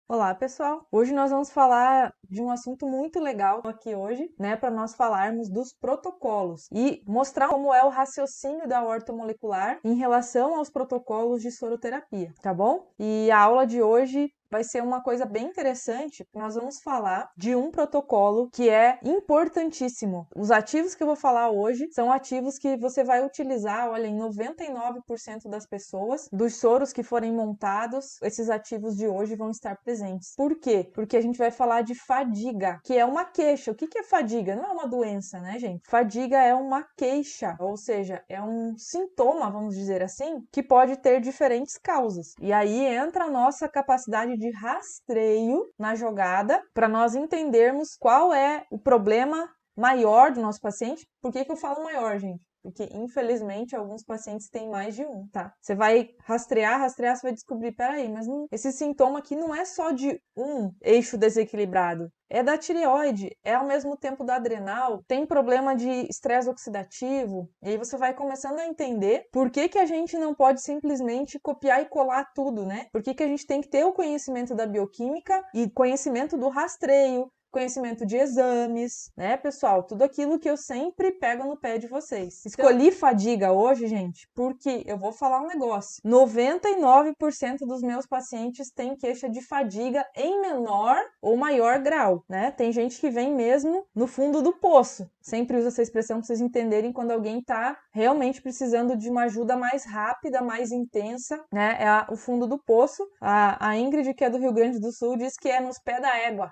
Olá, pessoal! Hoje nós vamos falar de um assunto muito legal aqui hoje, né, para nós falarmos dos protocolos e mostrar como é o raciocínio da ortomolecular em relação aos protocolos de soroterapia, tá bom? E a aula de hoje vai ser uma coisa bem interessante, porque nós vamos falar de um protocolo que é importantíssimo. Os ativos que eu vou falar hoje são ativos que você vai utilizar, olha, em 99% das pessoas, dos soros que forem montados, esses ativos de hoje vão estar presentes. Por quê? Porque a gente vai falar de fadiga, que é uma queixa. O que é fadiga? Não é uma doença, né, gente? Fadiga é uma queixa, ou seja, é um sintoma, vamos dizer assim, que pode ter diferentes causas. E aí entra a nossa capacidade de rastreio na jogada para nós entendermos qual é o problema maior do nosso paciente. Por que eu falo maior, gente? Porque, infelizmente, alguns pacientes têm mais de um, tá? Você vai rastrear, você vai descobrir, peraí, mas esse sintoma aqui não é só de um eixo desequilibrado. É da tireoide, é ao mesmo tempo da adrenal, tem problema de estresse oxidativo, e aí você vai começando a entender por que a gente não pode simplesmente copiar e colar tudo, né? Por que a gente tem que ter o conhecimento da bioquímica e conhecimento do rastreio, conhecimento de exames, né, pessoal? Tudo aquilo que eu sempre pego no pé de vocês. Escolhi fadiga hoje, gente, porque eu vou falar um negócio. 99% dos meus pacientes têm queixa de fadiga em menor ou maior grau, né? Tem gente que vem mesmo no fundo do poço. Sempre uso essa expressão para vocês entenderem quando alguém está realmente precisando de uma ajuda mais rápida, mais intensa, né? É o fundo do poço. A Ingrid, que é do Rio Grande do Sul, diz que é nos pés da égua.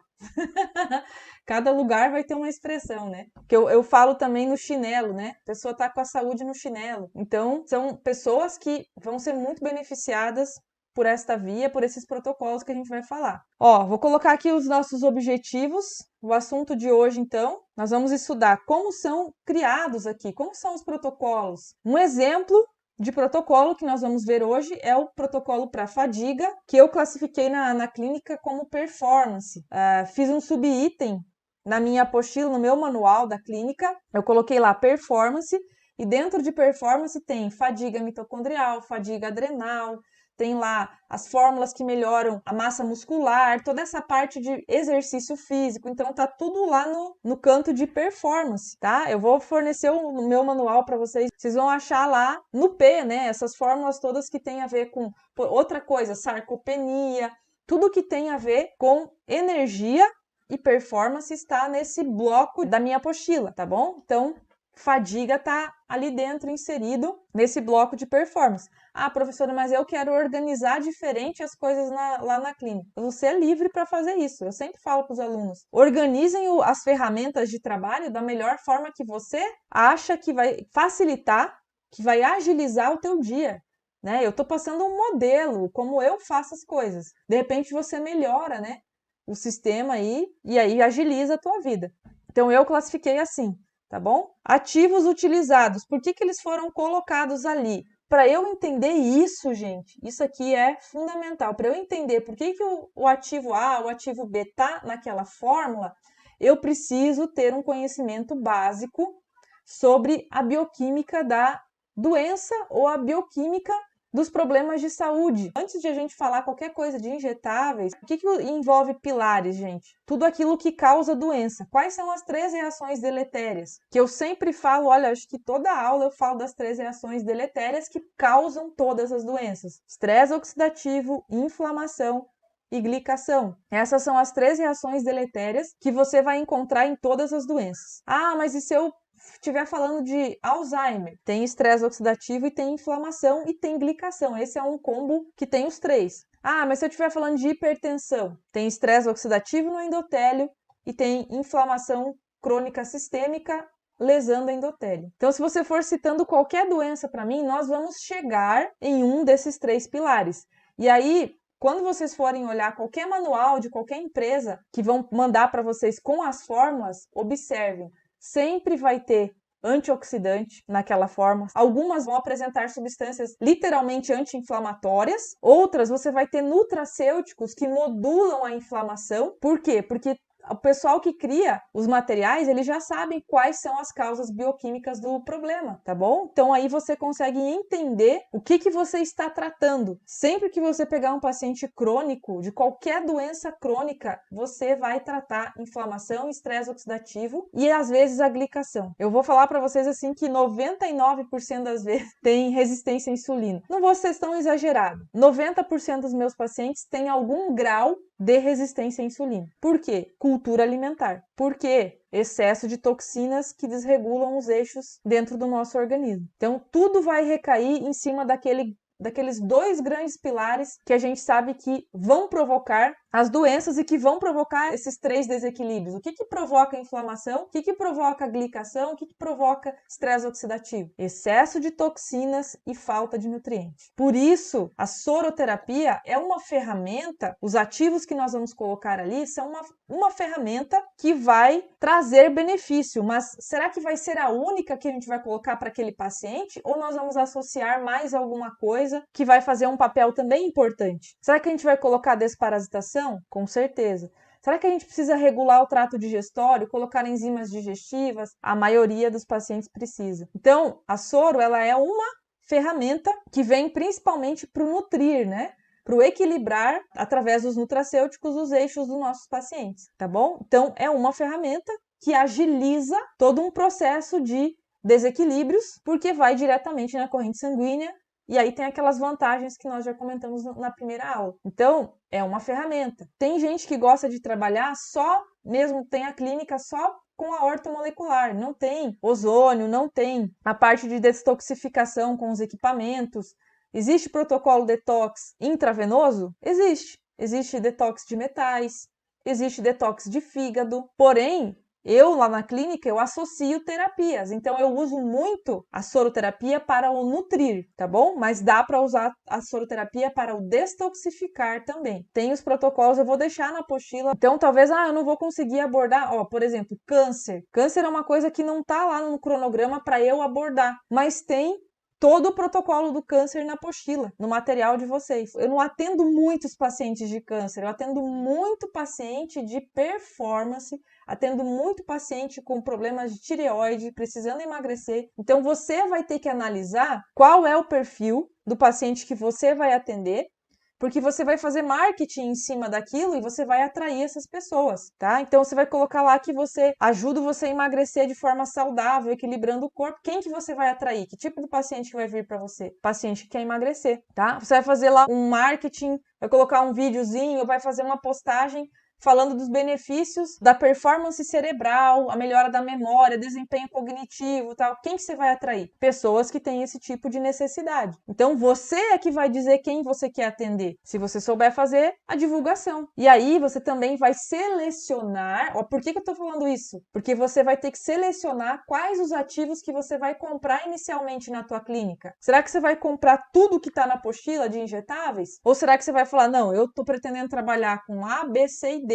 Cada lugar vai ter uma expressão, né? Que eu falo também no chinelo, né? A pessoa tá com a saúde no chinelo. Então, são pessoas que vão ser muito beneficiadas por esta via, por esses protocolos que a gente vai falar. Ó, vou colocar aqui os nossos objetivos. O assunto de hoje, então, nós vamos estudar como são criados aqui, como são os protocolos. Um exemplo de protocolo que nós vamos ver hoje é o protocolo para fadiga, que eu classifiquei na clínica como performance. Fiz um subitem na minha apostila, no meu manual da clínica, eu coloquei lá performance, e dentro de performance tem fadiga mitocondrial, fadiga adrenal, tem lá as fórmulas que melhoram a massa muscular, toda essa parte de exercício físico. Então tá tudo lá no canto de performance, tá? Eu vou fornecer o meu manual para vocês. Vocês vão achar lá no P, né? Essas fórmulas todas que tem a ver com outra coisa, sarcopenia, tudo que tem a ver com energia e performance está nesse bloco da minha apostila, tá bom? Então, fadiga tá ali dentro, inserido nesse bloco de performance. Ah, professora, mas eu quero organizar diferente as coisas lá na clínica. Você é livre para fazer isso. Eu sempre falo para os alunos, organizem as ferramentas de trabalho da melhor forma que você acha que vai facilitar, que vai agilizar o teu dia. Né? Eu estou passando um modelo, como eu faço as coisas. De repente você melhora, né? O sistema aí, e aí agiliza a tua vida. Então eu classifiquei assim, tá bom? Ativos utilizados, por que eles foram colocados ali? Para eu entender isso, gente, isso aqui é fundamental. Para eu entender por que o ativo A, o ativo B tá naquela fórmula, eu preciso ter um conhecimento básico sobre a bioquímica da doença ou a bioquímica dos problemas de saúde. Antes de a gente falar qualquer coisa de injetáveis, o que envolve pilares, gente? Tudo aquilo que causa doença. Quais são as 3 reações deletérias? Que eu sempre falo, olha, acho que toda aula eu falo das 3 reações deletérias que causam todas as doenças. Estresse oxidativo, inflamação e glicação. Essas são as 3 reações deletérias que você vai encontrar em todas as doenças. Ah, mas e se eu estiver falando de Alzheimer, tem estresse oxidativo e tem inflamação e tem glicação. Esse é um combo que tem os 3. Ah, mas se eu estiver falando de hipertensão, tem estresse oxidativo no endotélio e tem inflamação crônica sistêmica lesando o endotélio. Então, se você for citando qualquer doença para mim, nós vamos chegar em um desses 3 pilares. E aí, quando vocês forem olhar qualquer manual de qualquer empresa que vão mandar para vocês com as fórmulas, observem. Sempre vai ter antioxidante naquela fórmula. Algumas vão apresentar substâncias literalmente anti-inflamatórias. Outras você vai ter nutracêuticos que modulam a inflamação. Por quê? Porque o pessoal que cria os materiais, eles já sabem quais são as causas bioquímicas do problema, tá bom? Então aí você consegue entender o que você está tratando. Sempre que você pegar um paciente crônico, de qualquer doença crônica, você vai tratar inflamação, estresse oxidativo e às vezes a glicação. Eu vou falar para vocês assim que 99% das vezes tem resistência à insulina. Não vou ser tão exagerado. 90% dos meus pacientes têm algum grau de resistência à insulina. Por quê? Cultura alimentar. Por quê? Excesso de toxinas que desregulam os eixos dentro do nosso organismo. Então, tudo vai recair em cima daqueles dois grandes pilares que a gente sabe que vão provocar as doenças e que vão provocar esses três desequilíbrios. O que provoca a inflamação? O que provoca a glicação? O que provoca estresse oxidativo? Excesso de toxinas e falta de nutrientes. Por isso, a soroterapia é uma ferramenta, os ativos que nós vamos colocar ali são uma ferramenta que vai trazer benefício, mas será que vai ser a única que a gente vai colocar para aquele paciente? Ou nós vamos associar mais alguma coisa que vai fazer um papel também importante? Será que a gente vai colocar desparasitação? Com certeza. Será que a gente precisa regular o trato digestório, colocar enzimas digestivas? A maioria dos pacientes precisa. Então, a soro, ela é uma ferramenta que vem principalmente para o nutrir, né? Para o equilibrar, através dos nutracêuticos, os eixos dos nossos pacientes, tá bom? Então, é uma ferramenta que agiliza todo um processo de desequilíbrios, porque vai diretamente na corrente sanguínea, e aí tem aquelas vantagens que nós já comentamos na primeira aula. Então, é uma ferramenta. Tem gente que gosta de trabalhar só, mesmo tem a clínica só com a ortomolecular, não tem ozônio, não tem a parte de detoxificação com os equipamentos. Existe protocolo detox intravenoso? Existe. Existe detox de metais, existe detox de fígado, porém, eu lá na clínica, eu associo terapias, então eu uso muito a soroterapia para o nutrir, tá bom? Mas dá para usar a soroterapia para o detoxificar também. Tem os protocolos, eu vou deixar na apostila. Então talvez, eu não vou conseguir abordar, por exemplo, câncer. Câncer é uma coisa que não tá lá no cronograma para eu abordar, mas tem todo o protocolo do câncer na apostila, no material de vocês. Eu não atendo muitos pacientes de câncer, eu atendo muito paciente de performance, atendo muito paciente com problemas de tireoide, precisando emagrecer. Então, você vai ter que analisar qual é o perfil do paciente que você vai atender, porque você vai fazer marketing em cima daquilo e você vai atrair essas pessoas, tá? Então, você vai colocar lá que você ajuda você a emagrecer de forma saudável, equilibrando o corpo. Quem que você vai atrair? Que tipo de paciente que vai vir para você? Paciente que quer emagrecer, tá? Você vai fazer lá um marketing, vai colocar um videozinho, vai fazer uma postagem falando dos benefícios da performance cerebral, a melhora da memória, desempenho cognitivo, tal. Quem que você vai atrair? Pessoas que têm esse tipo de necessidade. Então, você é que vai dizer quem você quer atender, se você souber fazer a divulgação. E aí, você também vai selecionar... Por que eu tô falando isso? Porque você vai ter que selecionar quais os ativos que você vai comprar inicialmente na tua clínica. Será que você vai comprar tudo que está na apostila de injetáveis? Ou será que você vai falar, não, eu tô pretendendo trabalhar com A, B, C e D.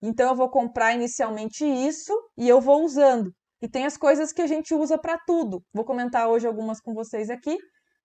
Então, eu vou comprar inicialmente isso e eu vou usando. E tem as coisas que a gente usa para tudo. Vou comentar hoje algumas com vocês aqui,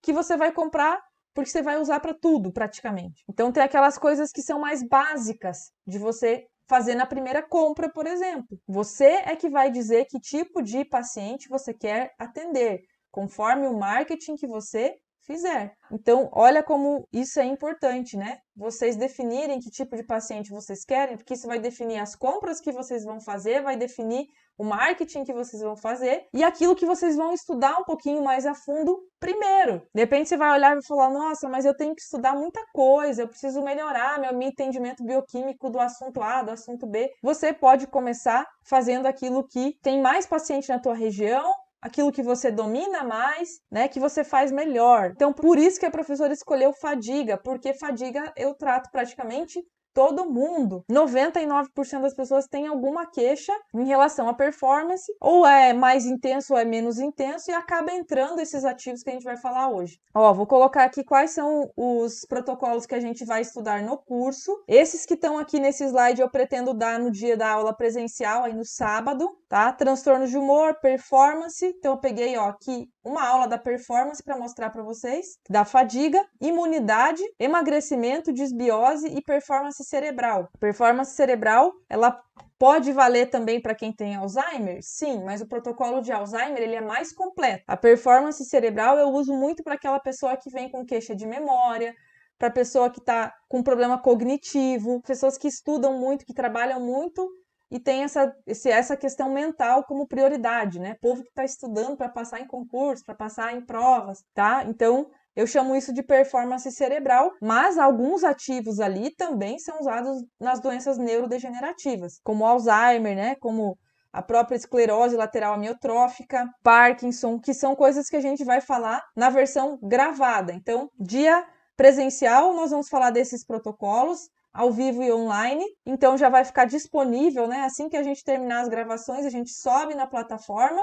que você vai comprar porque você vai usar para tudo, praticamente. Então, tem aquelas coisas que são mais básicas de você fazer na primeira compra, por exemplo. Você é que vai dizer que tipo de paciente você quer atender, conforme o marketing que você fizer. Então, olha como isso é importante, né? Vocês definirem que tipo de paciente vocês querem, porque isso vai definir as compras que vocês vão fazer, vai definir o marketing que vocês vão fazer e aquilo que vocês vão estudar um pouquinho mais a fundo primeiro. De repente você vai olhar e vai falar, nossa, mas eu tenho que estudar muita coisa, eu preciso melhorar meu entendimento bioquímico do assunto A, do assunto B. Você pode começar fazendo aquilo que tem mais paciente na tua região, aquilo que você domina mais, né, que você faz melhor. Então, por isso que a professora escolheu fadiga, porque fadiga eu trato praticamente todo mundo. 99% das pessoas têm alguma queixa em relação à performance, ou é mais intenso ou é menos intenso, e acaba entrando esses ativos que a gente vai falar hoje. Vou colocar aqui quais são os protocolos que a gente vai estudar no curso. Esses que estão aqui nesse slide eu pretendo dar no dia da aula presencial, aí no sábado, tá? Transtornos de humor, performance. Então eu peguei, aqui uma aula da performance para mostrar para vocês, da fadiga, imunidade, emagrecimento, desbiose e performance cerebral. Performance cerebral, ela Pode valer também para quem tem Alzheimer? Sim, mas o protocolo de Alzheimer ele é mais completo. A performance cerebral eu uso muito para aquela pessoa que vem com queixa de memória, para pessoa que está com problema cognitivo, pessoas que estudam muito, que trabalham muito e tem essa questão mental como prioridade, né? Povo que está estudando para passar em concurso, para passar em provas, tá? Então, eu chamo isso de performance cerebral, mas alguns ativos ali também são usados nas doenças neurodegenerativas, como Alzheimer, né? Como a própria esclerose lateral amiotrófica, Parkinson, que são coisas que a gente vai falar na versão gravada. Então, dia presencial, nós vamos falar desses protocolos, ao vivo e online, então já vai ficar disponível, né? Assim que a gente terminar as gravações, a gente sobe na plataforma,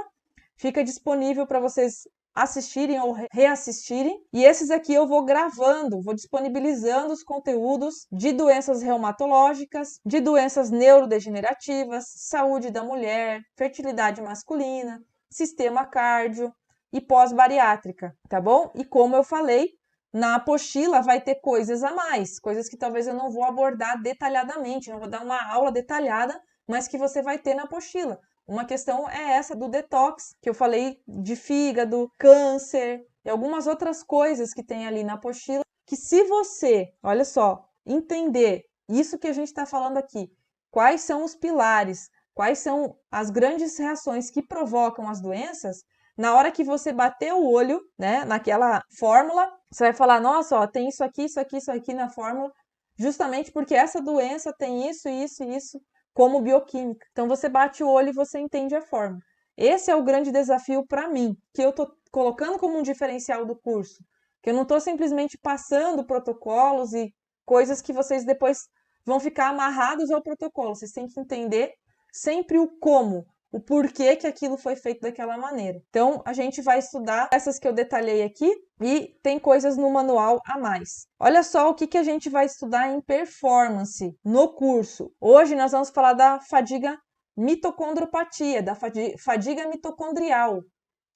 fica disponível para vocês assistirem ou reassistirem. E esses aqui eu vou gravando, vou disponibilizando os conteúdos de doenças reumatológicas, de doenças neurodegenerativas, saúde da mulher, fertilidade masculina, sistema cardio e pós-bariátrica, tá bom? E como eu falei, na apostila vai ter coisas a mais, coisas que talvez eu não vou abordar detalhadamente, não vou dar uma aula detalhada, mas que você vai ter na apostila. Uma questão é essa do detox, que eu falei de fígado, câncer e algumas outras coisas que tem ali na apostila, que se você, olha só, entender isso que a gente está falando aqui, quais são os pilares, quais são as grandes reações que provocam as doenças, na hora que você bater o olho, né, naquela fórmula, você vai falar, nossa, ó, tem isso aqui, isso aqui, isso aqui na fórmula, justamente porque essa doença tem isso, isso e isso como bioquímica. Então você bate o olho e você entende a fórmula. Esse é o grande desafio para mim, que eu estou colocando como um diferencial do curso, que eu não estou simplesmente passando protocolos e coisas que vocês depois vão ficar amarrados ao protocolo. Vocês têm que entender sempre o como, o porquê que aquilo foi feito daquela maneira. Então, a gente vai estudar essas que eu detalhei aqui e tem coisas no manual a mais. Olha só o que a gente vai estudar em performance no curso. Hoje nós vamos falar da fadiga mitocondropatia, da fadiga mitocondrial,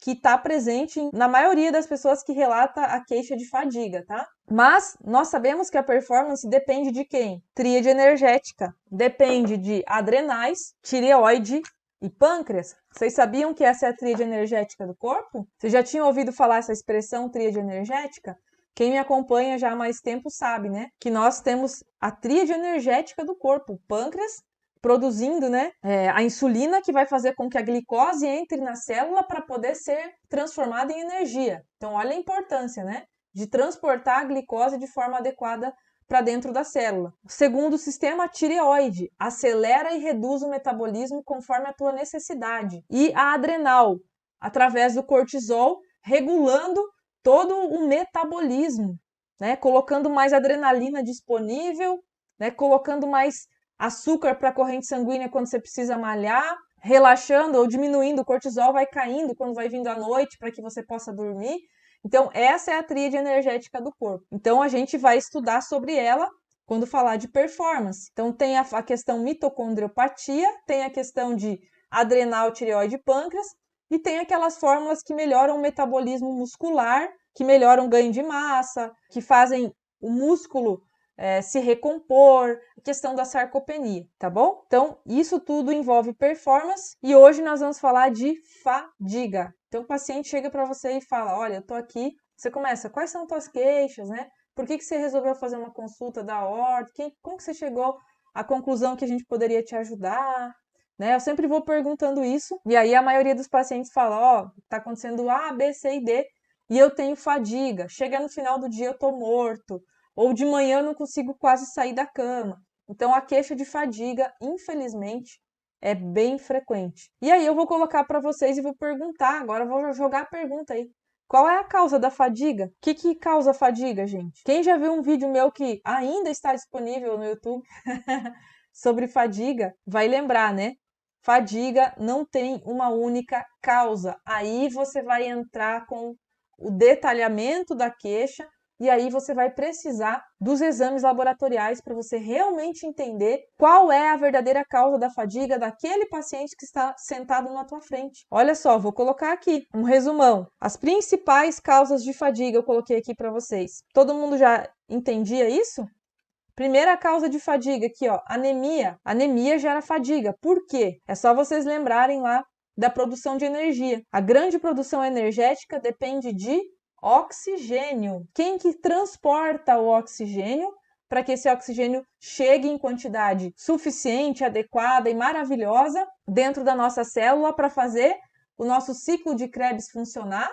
que está presente na maioria das pessoas que relata a queixa de fadiga, tá? Mas nós sabemos que a performance depende de quem? Tríade energética. Depende de adrenais, tireoide e pâncreas. Vocês sabiam que essa é a tríade energética do corpo? Vocês já tinham ouvido falar essa expressão tríade energética? Quem me acompanha já há mais tempo sabe, né? Que nós temos a tríade energética do corpo, o pâncreas produzindo, né, a insulina que vai fazer com que a glicose entre na célula para poder ser transformada em energia. Então, olha a importância, né, de transportar a glicose de forma adequada para dentro da célula. Segundo, o sistema tireoide acelera e reduz o metabolismo conforme a tua necessidade. E a adrenal, através do cortisol, regulando todo o metabolismo, né, colocando mais adrenalina disponível, né, colocando mais açúcar para a corrente sanguínea quando você precisa malhar, relaxando ou diminuindo o cortisol, vai caindo quando vai vindo à noite para que você possa dormir. Então, essa é a tríade energética do corpo. Então, a gente vai estudar sobre ela quando falar de performance. Então, tem a questão mitocondriopatia, tem a questão de adrenal, tireoide e pâncreas, e tem aquelas fórmulas que melhoram o metabolismo muscular, que melhoram o ganho de massa, que fazem o músculo se recompor, a questão da sarcopenia, tá bom? Então, isso tudo envolve performance e hoje nós vamos falar de fadiga. Então, o paciente chega para você e fala, olha, eu tô aqui, você começa, quais são tuas queixas, né? Por que você resolveu fazer uma consulta da horta? Como que você chegou à conclusão que a gente poderia te ajudar? Né? Eu sempre vou perguntando isso e aí a maioria dos pacientes fala, ó, tá acontecendo A, B, C e D e eu tenho fadiga. Chega no final do dia eu tô morto. Ou de manhã eu não consigo quase sair da cama. Então, a queixa de fadiga, infelizmente, é bem frequente. E aí eu vou colocar para vocês e vou perguntar, agora eu vou jogar a pergunta aí. Qual é a causa da fadiga? O que causa fadiga, gente? Quem já viu um vídeo meu que ainda está disponível no YouTube sobre fadiga, vai lembrar, né? Fadiga não tem uma única causa. Aí você vai entrar com o detalhamento da queixa e aí você vai precisar dos exames laboratoriais para você realmente entender qual é a verdadeira causa da fadiga daquele paciente que está sentado na tua frente. Olha só, vou colocar aqui um resumão. As principais causas de fadiga eu coloquei aqui para vocês. Todo mundo já entendia isso? Primeira causa de fadiga aqui, ó, anemia. Anemia gera fadiga. Por quê? É só vocês lembrarem lá da produção de energia. A grande produção energética depende de oxigênio. Quem que transporta o oxigênio para que esse oxigênio chegue em quantidade suficiente, adequada e maravilhosa dentro da nossa célula para fazer o nosso ciclo de Krebs funcionar,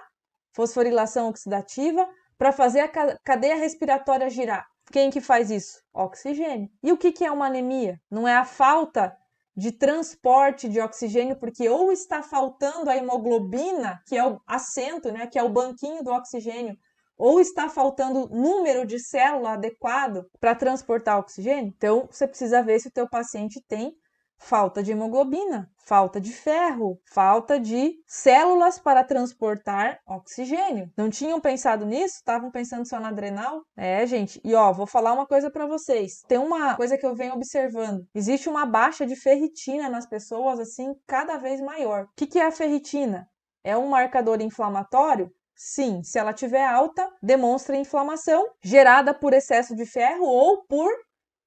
fosforilação oxidativa, para fazer a cadeia respiratória girar. Quem que faz isso? Oxigênio. E o que é uma anemia? Não é a falta de transporte de oxigênio, porque ou está faltando a hemoglobina, que é o assento, né, que é o banquinho do oxigênio, ou está faltando número de célula adequado para transportar oxigênio. Então, você precisa ver se o teu paciente tem falta de hemoglobina, falta de ferro, falta de células para transportar oxigênio. Não tinham pensado nisso? Estavam pensando só na adrenal? É, gente. E ó, vou falar uma coisa para vocês. Tem uma coisa que eu venho observando. Existe uma baixa de ferritina nas pessoas, assim, cada vez maior. O que é a ferritina? É um marcador inflamatório? Sim, se ela tiver alta, demonstra inflamação gerada por excesso de ferro ou por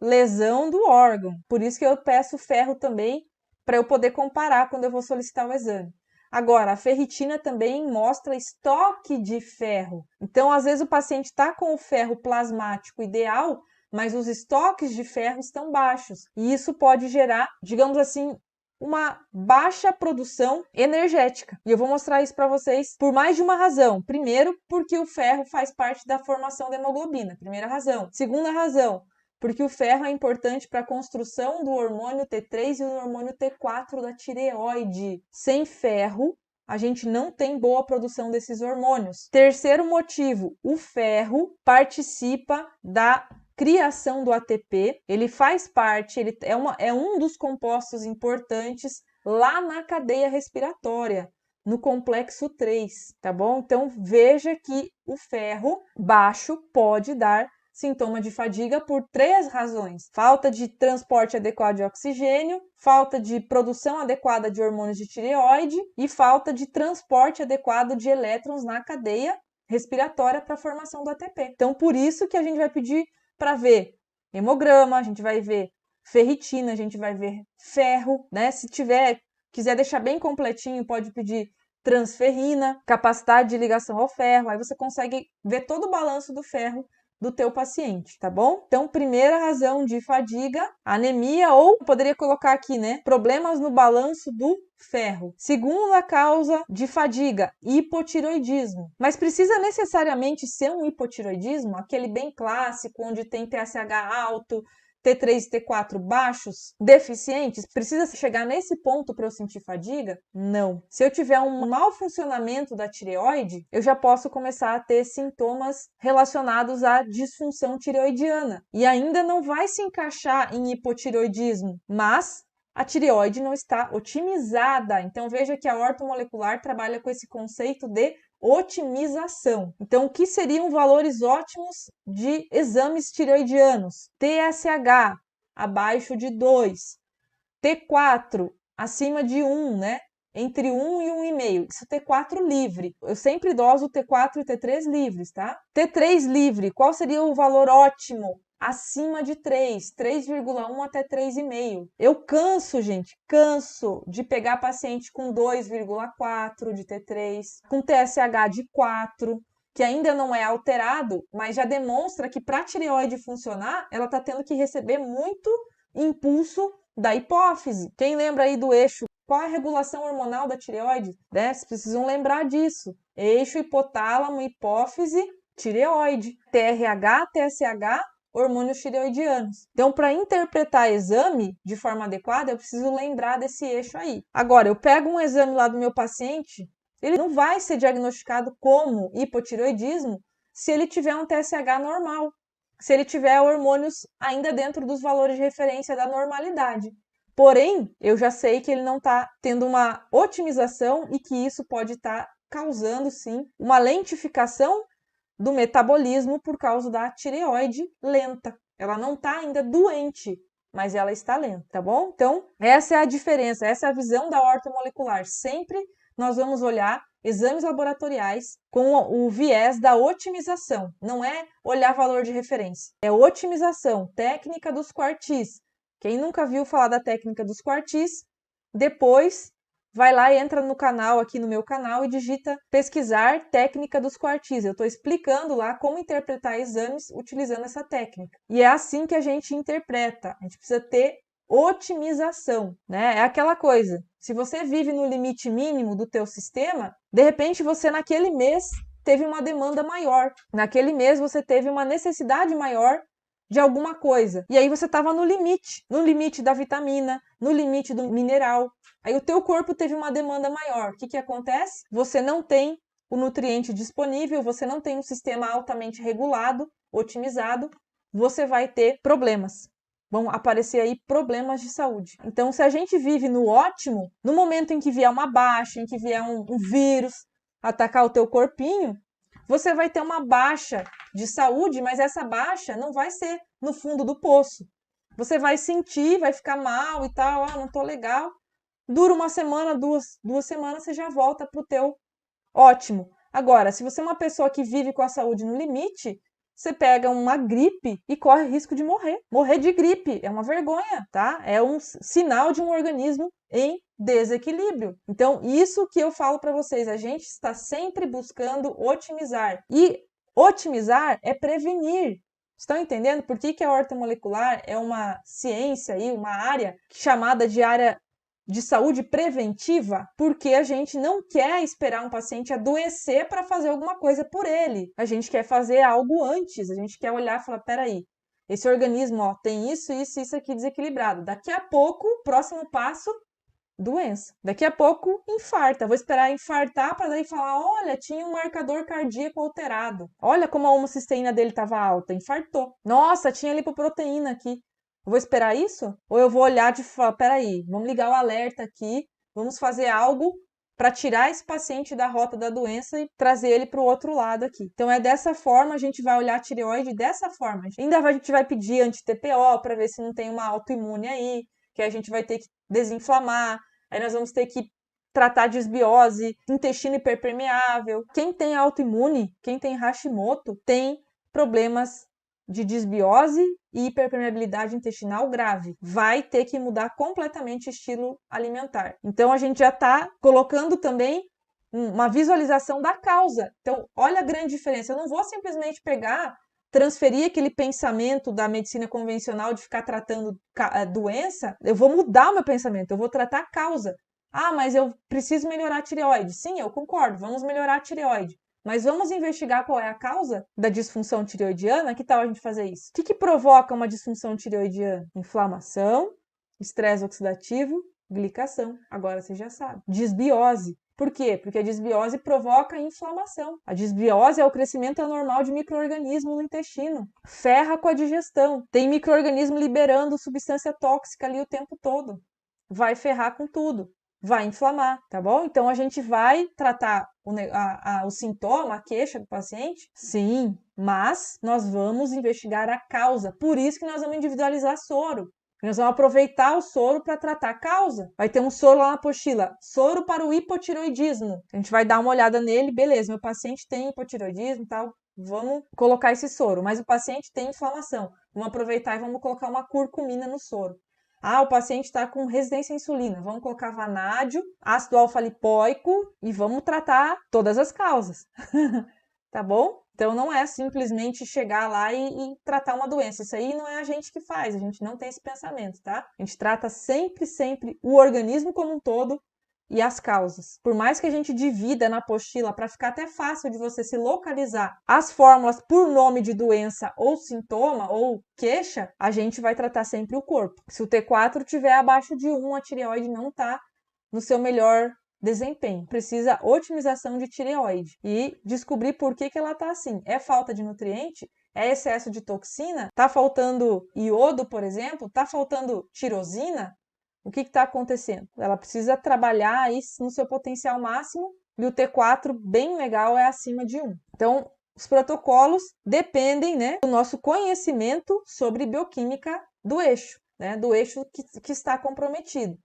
lesão do órgão. Por isso que eu peço ferro também, para eu poder comparar quando eu vou solicitar o exame. Agora, a ferritina também mostra estoque de ferro. Então, às vezes o paciente está com o ferro plasmático ideal, mas os estoques de ferro estão baixos. E isso pode gerar, digamos assim, uma baixa produção energética. E eu vou mostrar isso para vocês por mais de uma razão. Primeiro, porque o ferro faz parte da formação da hemoglobina. Primeira razão. Segunda razão, porque o ferro é importante para a construção do hormônio T3 e do hormônio T4 da tireoide. Sem ferro, a gente não tem boa produção desses hormônios. Terceiro motivo, o ferro participa da criação do ATP, ele faz parte, ele é um dos compostos importantes lá na cadeia respiratória, no complexo 3, tá bom? Então, veja que o ferro baixo pode dar sintoma de fadiga por 3 razões: falta de transporte adequado de oxigênio, falta de produção adequada de hormônios de tireoide e falta de transporte adequado de elétrons na cadeia respiratória para a formação do ATP. Então, por isso que a gente vai pedir para ver hemograma, a gente vai ver ferritina, a gente vai ver ferro, né? Se quiser deixar bem completinho, pode pedir transferrina, capacidade de ligação ao ferro, aí você consegue ver todo o balanço do ferro do teu paciente, tá bom? Então, primeira razão de fadiga, anemia, ou poderia colocar aqui, né, problemas no balanço do ferro. Segunda causa de fadiga, hipotiroidismo. Mas precisa necessariamente ser um hipotiroidismo, aquele bem clássico, onde tem TSH alto, T3 e T4 baixos, deficientes? Precisa chegar nesse ponto para eu sentir fadiga? Não. Se eu tiver um mau funcionamento da tireoide, eu já posso começar a ter sintomas relacionados à disfunção tireoidiana. E ainda não vai se encaixar em hipotireoidismo, mas a tireoide não está otimizada. Então veja que a ortomolecular trabalha com esse conceito de otimização. Então, o que seriam valores ótimos de exames tireoidianos? TSH abaixo de 2, T4 acima de 1, né? Entre 1 e 1,5. Isso T4 livre. Eu sempre doso T4 e T3 livres, tá? T3 livre, qual seria o valor ótimo? Acima de 3, 3,1 até 3,5. Eu canso, gente, canso de pegar paciente com 2,4 de T3, com TSH de 4, que ainda não é alterado, mas já demonstra que para a tireoide funcionar, ela está tendo que receber muito impulso da hipófise. Quem lembra aí do eixo? Qual é a regulação hormonal da tireoide? Né? Vocês precisam lembrar disso. Eixo hipotálamo, hipófise, tireoide. TRH, TSH, hormônios tireoidianos. Então, para interpretar exame de forma adequada, eu preciso lembrar desse eixo aí. Agora, eu pego um exame lá do meu paciente, ele não vai ser diagnosticado como hipotireoidismo se ele tiver um TSH normal, se ele tiver hormônios ainda dentro dos valores de referência da normalidade. Porém, eu já sei que ele não está tendo uma otimização e que isso pode estar causando, sim, uma lentificação do metabolismo por causa da tireoide lenta. Ela não está ainda doente, mas ela está lenta, tá bom? Então, essa é a diferença, essa é a visão da ortomolecular. Sempre nós vamos olhar exames laboratoriais com o viés da otimização. Não é olhar valor de referência, é otimização, técnica dos quartis. Quem nunca viu falar da técnica dos quartis, depois vai lá e entra no canal, aqui no meu canal, e digita pesquisar técnica dos quartis. Eu estou explicando lá como interpretar exames utilizando essa técnica. E é assim que a gente interpreta. A gente precisa ter otimização, né? É aquela coisa. Se você vive no limite mínimo do teu sistema, de repente você naquele mês teve uma demanda maior. Naquele mês você teve uma necessidade maior de alguma coisa. E aí você estava no limite da vitamina, no limite do mineral. Aí o teu corpo teve uma demanda maior. O que acontece? Você não tem o nutriente disponível, você não tem um sistema altamente regulado, otimizado, você vai ter problemas. Vão aparecer aí problemas de saúde. Então, se a gente vive no ótimo, no momento em que vier uma baixa, em que vier um vírus atacar o teu corpinho, você vai ter uma baixa de saúde, mas essa baixa não vai ser no fundo do poço. Você vai sentir, vai ficar mal e tal, não tô legal. Dura uma semana, duas semanas, você já volta pro teu ótimo. Agora, se você é uma pessoa que vive com a saúde no limite, você pega uma gripe e corre risco de morrer. Morrer de gripe é uma vergonha, tá? É um sinal de um organismo em desequilíbrio. Então, isso que eu falo para vocês, a gente está sempre buscando otimizar. E otimizar é prevenir. Estão entendendo por que a ortomolecular é uma ciência aí, uma área chamada de área de saúde preventiva? Porque a gente não quer esperar um paciente adoecer para fazer alguma coisa por ele. A gente quer fazer algo antes, a gente quer olhar e falar, peraí, esse organismo tem isso aqui desequilibrado. Daqui a pouco, próximo passo, doença. Daqui a pouco, infarta. Vou esperar infartar para daí falar, olha, tinha um marcador cardíaco alterado. Olha como a homocisteína dele estava alta, infartou. Nossa, tinha lipoproteína aqui. Eu vou esperar isso? Ou eu vou olhar e falar, peraí, vamos ligar o alerta aqui, vamos fazer algo para tirar esse paciente da rota da doença e trazer ele para o outro lado aqui. Então é dessa forma, a gente vai olhar a tireoide dessa forma. Ainda a gente vai pedir anti-TPO para ver se não tem uma autoimune aí, que a gente vai ter que desinflamar, aí nós vamos ter que tratar disbiose, intestino hiperpermeável. Quem tem autoimune, quem tem Hashimoto, tem problemas de disbiose e hiperpermeabilidade intestinal grave. Vai ter que mudar completamente o estilo alimentar. Então, a gente já está colocando também uma visualização da causa. Então, olha a grande diferença. Eu não vou simplesmente transferir aquele pensamento da medicina convencional de ficar tratando doença. Eu vou mudar o meu pensamento, eu vou tratar a causa. Ah, mas eu preciso melhorar a tireoide. Sim, eu concordo, vamos melhorar a tireoide. Mas vamos investigar qual é a causa da disfunção tireoidiana? Que tal a gente fazer isso? O que provoca uma disfunção tireoidiana? Inflamação, estresse oxidativo, glicação. Agora você já sabe. Disbiose. Por quê? Porque a disbiose provoca inflamação. A disbiose é o crescimento anormal de micro-organismo no intestino. Ferra com a digestão. Tem micro-organismo liberando substância tóxica ali o tempo todo. Vai ferrar com tudo. Vai inflamar, tá bom? Então, a gente vai tratar o sintoma, a queixa do paciente? Sim, mas nós vamos investigar a causa. Por isso que nós vamos individualizar soro. Nós vamos aproveitar o soro para tratar a causa. Vai ter um soro lá na apostila, soro para o hipotireoidismo. A gente vai dar uma olhada nele, beleza, meu paciente tem hipotireoidismo e tal, vamos colocar esse soro. Mas o paciente tem inflamação, vamos aproveitar e vamos colocar uma curcumina no soro. Ah, o paciente está com resistência à insulina. Vamos colocar vanádio, ácido alfa-lipoico e vamos tratar todas as causas. Tá bom? Então, não é simplesmente chegar lá e tratar uma doença. Isso aí não é a gente que faz, a gente não tem esse pensamento, tá? A gente trata sempre o organismo como um todo e as causas. Por mais que a gente divida na apostila para ficar até fácil de você se localizar as fórmulas por nome de doença ou sintoma ou queixa, a gente vai tratar sempre o corpo. Se o T4 estiver abaixo de 1, a tireoide não está no seu melhor desempenho. Precisa otimização de tireoide e descobrir por que ela está assim. É falta de nutriente? É excesso de toxina? Tá faltando iodo, por exemplo? Tá faltando tirosina? O que está acontecendo? Ela precisa trabalhar aí no seu potencial máximo e o T4 bem legal é acima de 1. Então, os protocolos dependem, né, do nosso conhecimento sobre bioquímica do eixo, né, do eixo que está comprometido.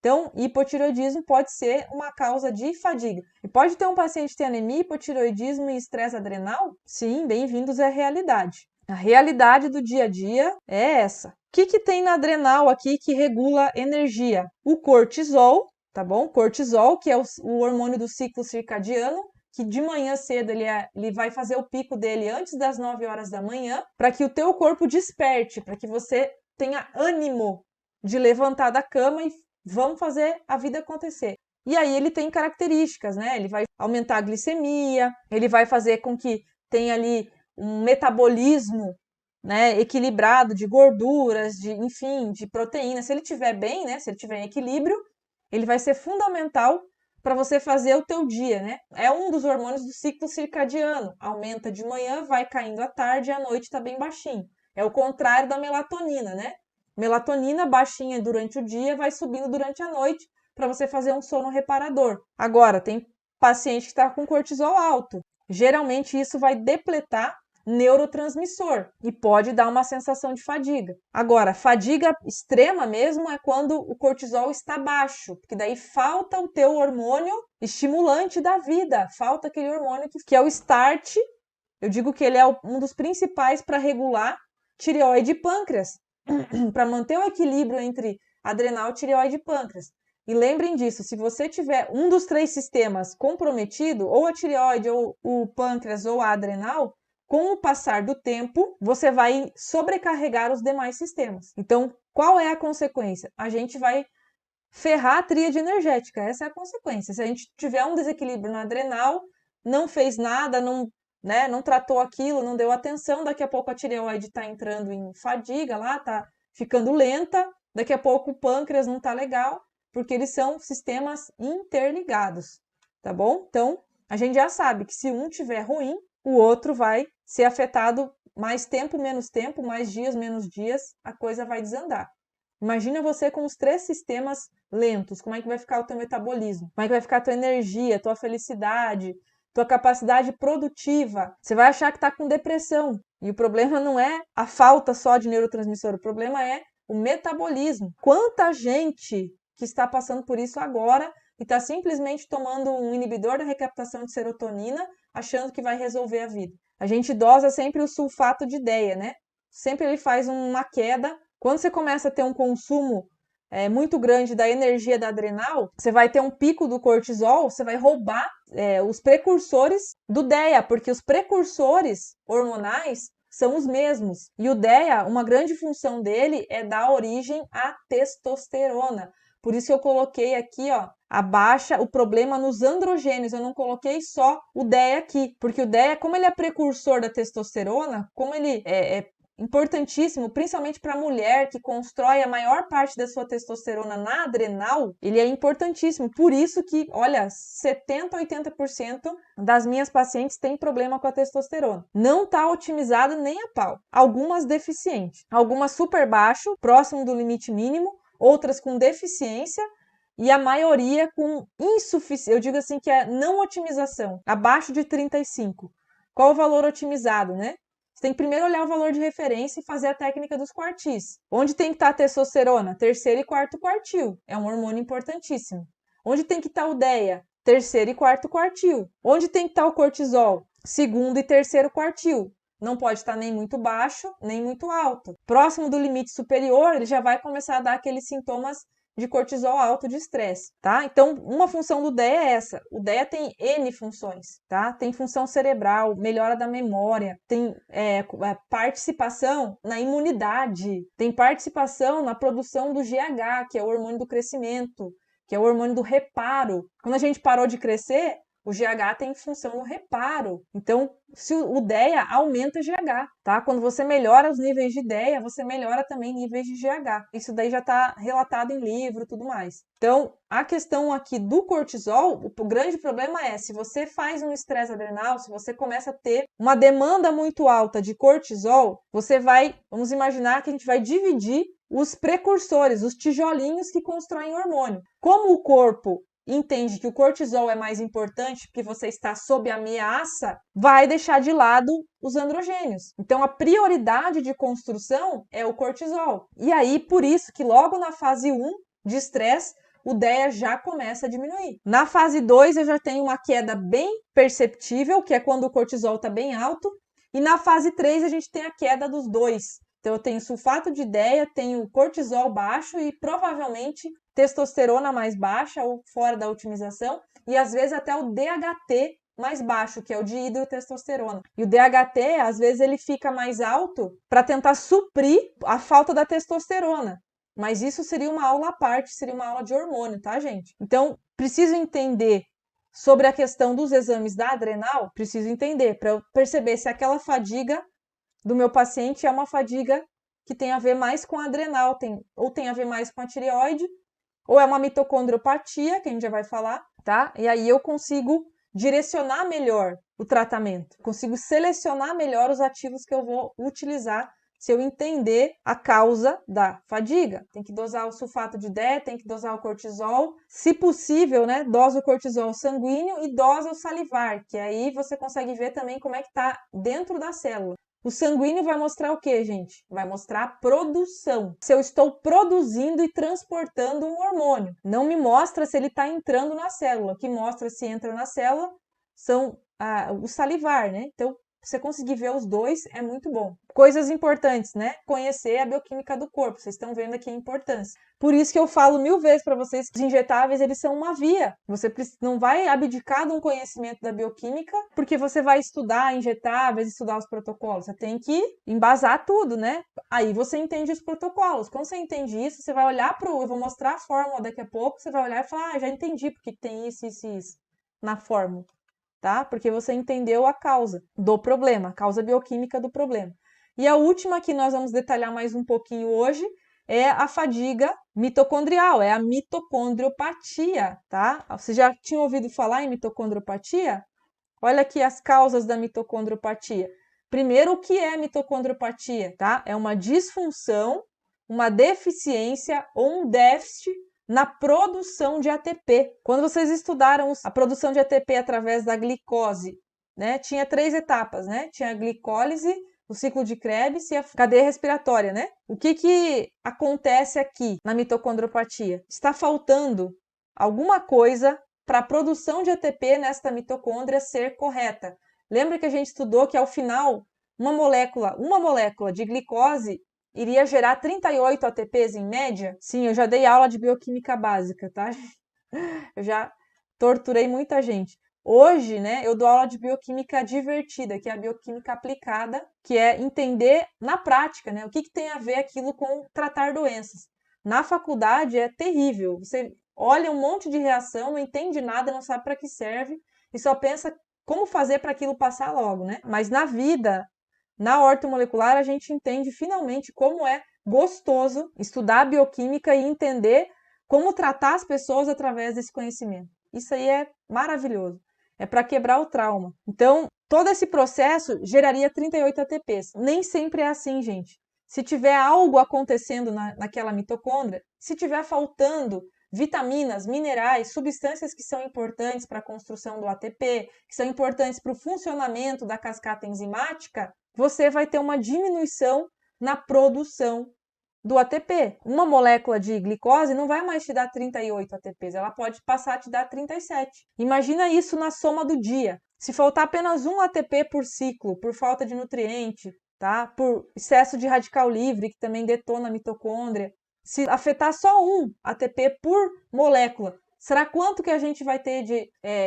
Então, hipotireoidismo pode ser uma causa de fadiga. E pode ter um paciente que tem anemia, hipotireoidismo e estresse adrenal? Sim, bem-vindos à realidade. A realidade do dia a dia é essa. O que tem na adrenal aqui que regula energia? O cortisol, tá bom? Cortisol, que é o hormônio do ciclo circadiano, que de manhã cedo ele vai fazer o pico dele antes das 9 horas da manhã, para que o teu corpo desperte, para que você tenha ânimo de levantar da cama e vamos fazer a vida acontecer. E aí ele tem características, né? Ele vai aumentar a glicemia, ele vai fazer com que tenha ali um metabolismo, né, equilibrado de gorduras, enfim, de proteínas. Se ele estiver bem, né? Se ele estiver em equilíbrio, ele vai ser fundamental para você fazer o teu dia, né? É um dos hormônios do ciclo circadiano. Aumenta de manhã, vai caindo à tarde e à noite está bem baixinho. É o contrário da melatonina, né? Melatonina baixinha durante o dia, vai subindo durante a noite para você fazer um sono reparador. Agora, tem paciente que está com cortisol alto. Geralmente isso vai depletar neurotransmissor e pode dar uma sensação de fadiga. Agora, fadiga extrema mesmo é quando o cortisol está baixo, porque daí falta o teu hormônio estimulante da vida, falta aquele hormônio que é o start. Eu digo que ele é um dos principais para regular tireoide e pâncreas, para manter o equilíbrio entre adrenal, tireoide e pâncreas. E lembrem disso, se você tiver um dos 3 sistemas comprometido, ou a tireoide, ou o pâncreas, ou a adrenal, com o passar do tempo, você vai sobrecarregar os demais sistemas. Então, qual é a consequência? A gente vai ferrar a tríade energética, essa é a consequência. Se a gente tiver um desequilíbrio na adrenal, não fez nada, não tratou aquilo, não deu atenção, daqui a pouco a tireoide está entrando em fadiga lá, está ficando lenta, daqui a pouco o pâncreas não está legal, porque eles são sistemas interligados, tá bom? Então, a gente já sabe que se um tiver ruim, o outro vai ser afetado mais tempo, mais dias, menos dias, a coisa vai desandar. Imagina você com os 3 sistemas lentos, como é que vai ficar o teu metabolismo? Como é que vai ficar a tua energia, a tua felicidade, tua capacidade produtiva? Você vai achar que está com depressão. E o problema não é a falta só de neurotransmissor, o problema é o metabolismo. Quanta gente que está passando por isso agora e está simplesmente tomando um inibidor da recaptação de serotonina, achando que vai resolver a vida. A gente dosa sempre o sulfato de DEA, né? Sempre ele faz uma queda. Quando você começa a ter um consumo muito grande da energia da adrenal, você vai ter um pico do cortisol, você vai roubar os precursores do DEA, porque os precursores hormonais são os mesmos. E o DEA, uma grande função dele é dar origem à testosterona. Por isso eu coloquei aqui, ó, abaixa o problema nos androgênios. Eu não coloquei só o DEA aqui, porque o DEA, como ele é precursor da testosterona, como ele é importantíssimo, principalmente para a mulher que constrói a maior parte da sua testosterona na adrenal, ele é importantíssimo. Por isso que, olha, 70, 80% das minhas pacientes têm problema com a testosterona. Não está otimizada nem a pau. Algumas deficientes, algumas super baixo, próximo do limite mínimo, outras com deficiência e a maioria com insuficiência, eu digo assim que é não otimização, abaixo de 35. Qual o valor otimizado, né? Você tem que primeiro olhar o valor de referência e fazer a técnica dos quartis. Onde tem que estar a testosterona? Terceiro e quarto quartil. É um hormônio importantíssimo. Onde tem que estar o DEA? Terceiro e quarto quartil. Onde tem que estar o cortisol? Segundo e terceiro quartil. Não pode estar nem muito baixo, nem muito alto. Próximo do limite superior, ele já vai começar a dar aqueles sintomas de cortisol alto de estresse, tá? Então, uma função do DEA é essa. O DEA tem N funções, tá? Tem função cerebral, melhora da memória, tem participação na imunidade, tem participação na produção do GH, que é o hormônio do crescimento, que é o hormônio do reparo. Quando a gente parou de crescer, o GH tem função no reparo. Então, se o DEA aumenta GH, tá? Quando você melhora os níveis de DEA, você melhora também níveis de GH. Isso daí já está relatado em livro e tudo mais. Então, a questão aqui do cortisol, o grande problema é, se você faz um estresse adrenal, se você começa a ter uma demanda muito alta de cortisol, você vai, vamos imaginar que a gente vai dividir os precursores, os tijolinhos que constroem hormônio. Como o corpo entende que o cortisol é mais importante porque você está sob ameaça, vai deixar de lado os androgênios. Então, a prioridade de construção é o cortisol. E aí, por isso que logo na fase 1 de estresse, o DEA já começa a diminuir. Na fase 2, eu já tenho uma queda bem perceptível, que é quando o cortisol está bem alto, e na fase 3 a gente tem a queda dos dois. Então eu tenho sulfato de DEA, tenho cortisol baixo e provavelmente testosterona mais baixa ou fora da otimização, e às vezes até o DHT mais baixo, que é o de hidrotestosterona. E o DHT, às vezes, ele fica mais alto para tentar suprir a falta da testosterona. Mas isso seria uma aula à parte, seria uma aula de hormônio, tá, gente? Então, preciso entender sobre a questão dos exames da adrenal, preciso entender para eu perceber se aquela fadiga do meu paciente é uma fadiga que tem a ver mais com a adrenal, ou tem a ver mais com a tireoide, ou é uma mitocondriopatia, que a gente já vai falar, tá? E aí eu consigo direcionar melhor o tratamento, consigo selecionar melhor os ativos que eu vou utilizar se eu entender a causa da fadiga. Tem que dosar o sulfato de DEA, tem que dosar o cortisol, se possível, né, dosa o cortisol sanguíneo e dosa o salivar, que aí você consegue ver também como é que tá dentro da célula. O sanguíneo vai mostrar o quê, gente? Vai mostrar a produção. Se eu estou produzindo e transportando um hormônio. Não me mostra se ele está entrando na célula. O que mostra se entra na célula são o salivar, né? Então, você conseguir ver os dois é muito bom. Coisas importantes, né? Conhecer a bioquímica do corpo. Vocês estão vendo aqui a importância. Por isso que eu falo 1000 vezes para vocês que os injetáveis, eles são uma via. Você não vai abdicar de um conhecimento da bioquímica porque você vai estudar injetáveis, estudar os protocolos. Você tem que embasar tudo, né? Aí você entende os protocolos. Quando você entende isso, você vai olhar eu vou mostrar a fórmula daqui a pouco, você vai olhar e falar, já entendi porque tem isso na fórmula. Tá? Porque você entendeu a causa do problema, a causa bioquímica do problema. E a última que nós vamos detalhar mais um pouquinho hoje é a fadiga mitocondrial, é a mitocondriopatia, tá? Você já tinha ouvido falar em mitocondriopatia? Olha aqui as causas da mitocondriopatia. Primeiro, o que é mitocondriopatia, tá? É uma disfunção, uma deficiência ou um déficit na produção de ATP. Quando vocês estudaram a produção de ATP através da glicose, né, tinha 3 etapas, né? Tinha a glicólise, o ciclo de Krebs e a cadeia respiratória, né? O que acontece aqui na mitocondriopatia? Está faltando alguma coisa para a produção de ATP nesta mitocôndria ser correta. Lembra que a gente estudou que ao final uma molécula de glicose iria gerar 38 ATPs em média? Sim, eu já dei aula de bioquímica básica, tá? Eu já torturei muita gente. Hoje, né, eu dou aula de bioquímica divertida, que é a bioquímica aplicada, que é entender na prática, né, o que tem a ver aquilo com tratar doenças. Na faculdade é terrível. Você olha um monte de reação, não entende nada, não sabe para que serve e só pensa como fazer para aquilo passar logo, né? Mas na vida, na ortomolecular, a gente entende finalmente como é gostoso estudar a bioquímica e entender como tratar as pessoas através desse conhecimento. Isso aí é maravilhoso. É para quebrar o trauma. Então, todo esse processo geraria 38 ATPs. Nem sempre é assim, gente. Se tiver algo acontecendo naquela mitocôndria, se tiver faltando vitaminas, minerais, substâncias que são importantes para a construção do ATP, que são importantes para o funcionamento da cascata enzimática, você vai ter uma diminuição na produção do ATP. Uma molécula de glicose não vai mais te dar 38 ATPs, ela pode passar a te dar 37. Imagina isso na soma do dia. Se faltar apenas um ATP por ciclo, por falta de nutriente, tá? Por excesso de radical livre, que também detona a mitocôndria, se afetar só um ATP por molécula, será quanto que a gente vai ter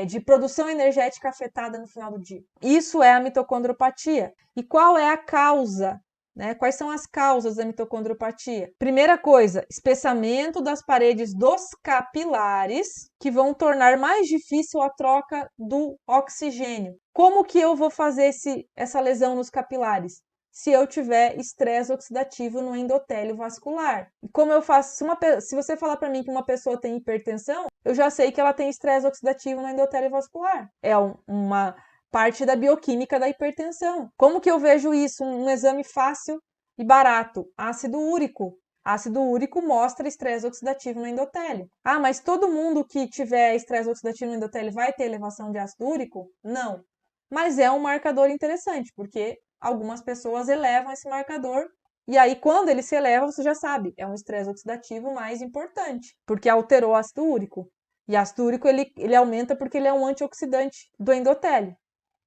de produção energética afetada no final do dia? Isso é a mitocondriopatia. E qual é a causa? Né? Quais são as causas da mitocondriopatia? Primeira coisa, espessamento das paredes dos capilares, que vão tornar mais difícil a troca do oxigênio. Como que eu vou fazer essa lesão nos capilares? Se eu tiver estresse oxidativo no endotélio vascular. Como eu faço? Se você falar para mim que uma pessoa tem hipertensão, eu já sei que ela tem estresse oxidativo no endotélio vascular. É uma parte da bioquímica da hipertensão. Como que eu vejo isso? Um exame fácil e barato. Ácido úrico. Ácido úrico mostra estresse oxidativo no endotélio. Ah, mas todo mundo que tiver estresse oxidativo no endotélio vai ter elevação de ácido úrico? Não. Mas é um marcador interessante, porque algumas pessoas elevam esse marcador E aí, quando ele se eleva, você já sabe, é um estresse oxidativo mais importante, porque alterou o ácido úrico. E ácido úrico, ele aumenta porque ele é um antioxidante do endotélio.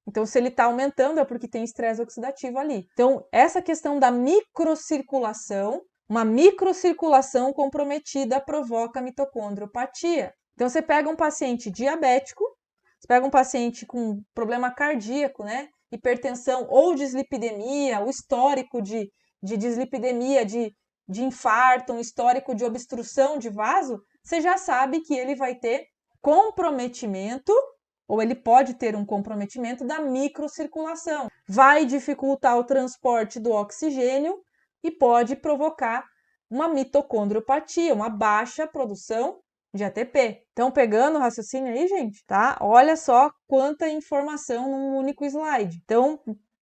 Então, se ele está aumentando, é porque tem estresse oxidativo ali. Então, essa questão da microcirculação, uma microcirculação comprometida provoca mitocondriopatia. Então, você pega um paciente diabético, você pega um paciente com problema cardíaco, né? Hipertensão ou dislipidemia, o histórico de dislipidemia, de infarto, um histórico de obstrução de vaso, você já sabe que ele vai ter comprometimento, ou ele pode ter um comprometimento da microcirculação. Vai dificultar o transporte do oxigênio e pode provocar uma mitocondriopatia, uma baixa produção de ATP. Então, pegando o raciocínio aí, gente, tá? Olha só quanta informação num único slide. Então,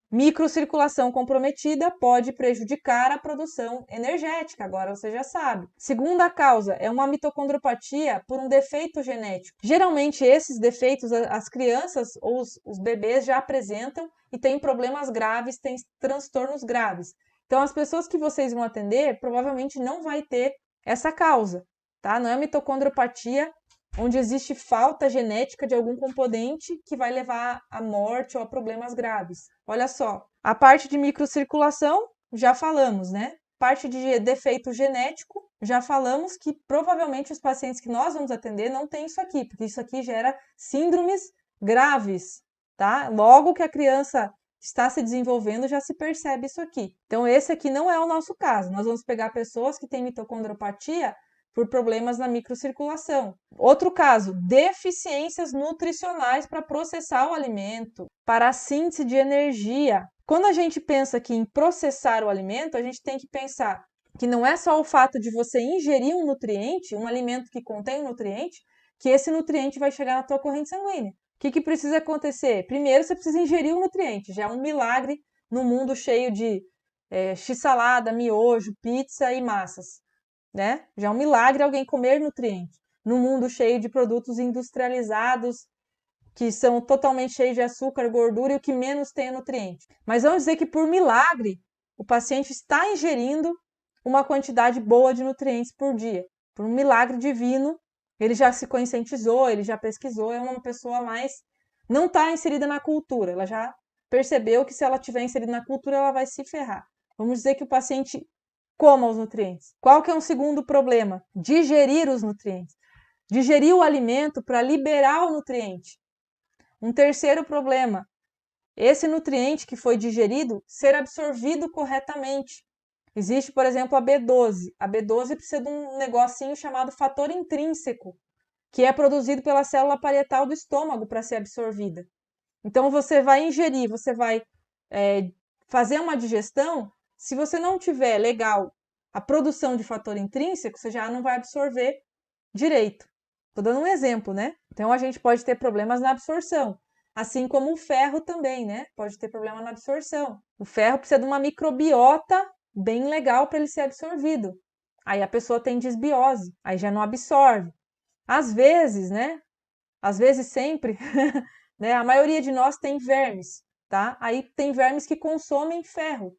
microcirculação comprometida pode prejudicar a produção energética, agora você já sabe. Segunda causa é uma mitocondriopatia por um defeito genético. Geralmente, esses defeitos as crianças ou os bebês já apresentam e têm problemas graves, têm transtornos graves. Então, as pessoas que vocês vão atender provavelmente não vai ter essa causa, tá? Não é mitocondriopatia onde existe falta genética de algum componente que vai levar à morte ou a problemas graves. Olha só, a parte de microcirculação, já falamos, né? Parte de defeito genético, já falamos que provavelmente os pacientes que nós vamos atender não têm isso aqui, porque isso aqui gera síndromes graves, tá? Logo que a criança está se desenvolvendo, já se percebe isso aqui. Então, esse aqui não é o nosso caso. Nós vamos pegar pessoas que têm mitocondriopatia por problemas na microcirculação. Outro caso, deficiências nutricionais para processar o alimento, para a síntese de energia. Quando a gente pensa aqui em processar o alimento, a gente tem que pensar que não é só o fato de você ingerir um nutriente, um alimento que contém um nutriente, que esse nutriente vai chegar na tua corrente sanguínea. O que precisa acontecer? Primeiro, você precisa ingerir o nutriente. Já é um milagre no mundo cheio de x-salada, miojo, pizza e massas. Né? Já é um milagre alguém comer nutriente. Num mundo cheio de produtos industrializados, que são totalmente cheios de açúcar, gordura e o que menos tem é nutriente. Mas vamos dizer que por milagre, o paciente está ingerindo uma quantidade boa de nutrientes por dia. Por um milagre divino, ele já se conscientizou, ele já pesquisou, é uma pessoa mais... não está inserida na cultura, ela já percebeu que se ela estiver inserida na cultura, ela vai se ferrar. Vamos dizer que o paciente coma os nutrientes. Qual que é um segundo problema? Digerir os nutrientes. Digerir o alimento para liberar o nutriente. Um terceiro problema, esse nutriente que foi digerido ser absorvido corretamente. Existe, por exemplo, a B12. A B12 precisa de um negocinho chamado fator intrínseco, que é produzido pela célula parietal do estômago para ser absorvida. Então, você vai ingerir, você vai fazer uma digestão. Se você não tiver legal a produção de fator intrínseco, você já não vai absorver direito. Estou dando um exemplo, né? Então, a gente pode ter problemas na absorção. Assim como o ferro também, né? Pode ter problema na absorção. O ferro precisa de uma microbiota bem legal para ele ser absorvido. Aí a pessoa tem desbiose, aí já não absorve. Às vezes, né? Às vezes sempre, né? A maioria de nós tem vermes, tá? Aí tem vermes que consomem ferro.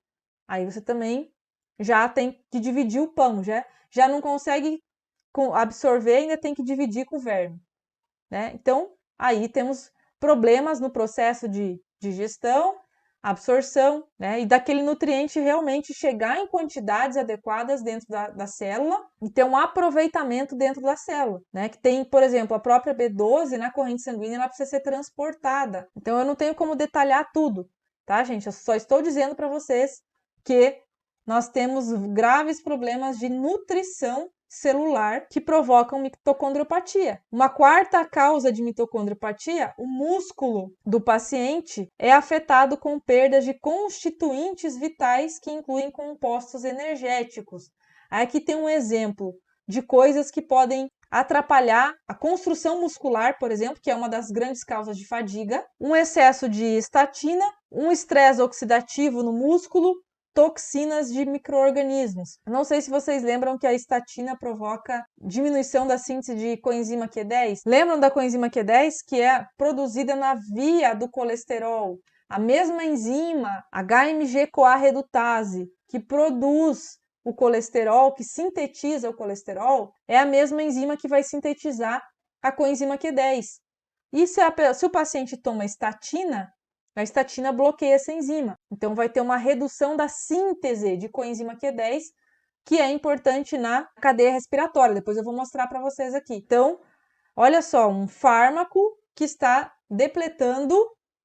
Aí você também já tem que dividir o pão, já não consegue absorver, ainda tem que dividir com o verme, né? Então, aí temos problemas no processo de digestão, absorção, né? E daquele nutriente realmente chegar em quantidades adequadas dentro da célula e ter um aproveitamento dentro da célula, né? Que tem, por exemplo, a própria B12 na corrente sanguínea, ela precisa ser transportada. Então, eu não tenho como detalhar tudo, tá, gente? Eu só estou dizendo para vocês que nós temos graves problemas de nutrição celular que provocam mitocondriopatia. Uma quarta causa de mitocondriopatia, o músculo do paciente é afetado com perdas de constituintes vitais que incluem compostos energéticos. Aqui tem um exemplo de coisas que podem atrapalhar a construção muscular, por exemplo, que é uma das grandes causas de fadiga, um excesso de estatina, um estresse oxidativo no músculo, toxinas de micro-organismos. Não sei se vocês lembram que a estatina provoca diminuição da síntese de coenzima Q10. Lembram da coenzima Q10, que é produzida na via do colesterol? A mesma enzima, HMG-CoA redutase, que produz o colesterol, que sintetiza o colesterol, é a mesma enzima que vai sintetizar a coenzima Q10. E se o paciente toma estatina, a estatina bloqueia essa enzima. Então, vai ter uma redução da síntese de coenzima Q10, que é importante na cadeia respiratória. Depois eu vou mostrar para vocês aqui. Então, olha só, um fármaco que está depletando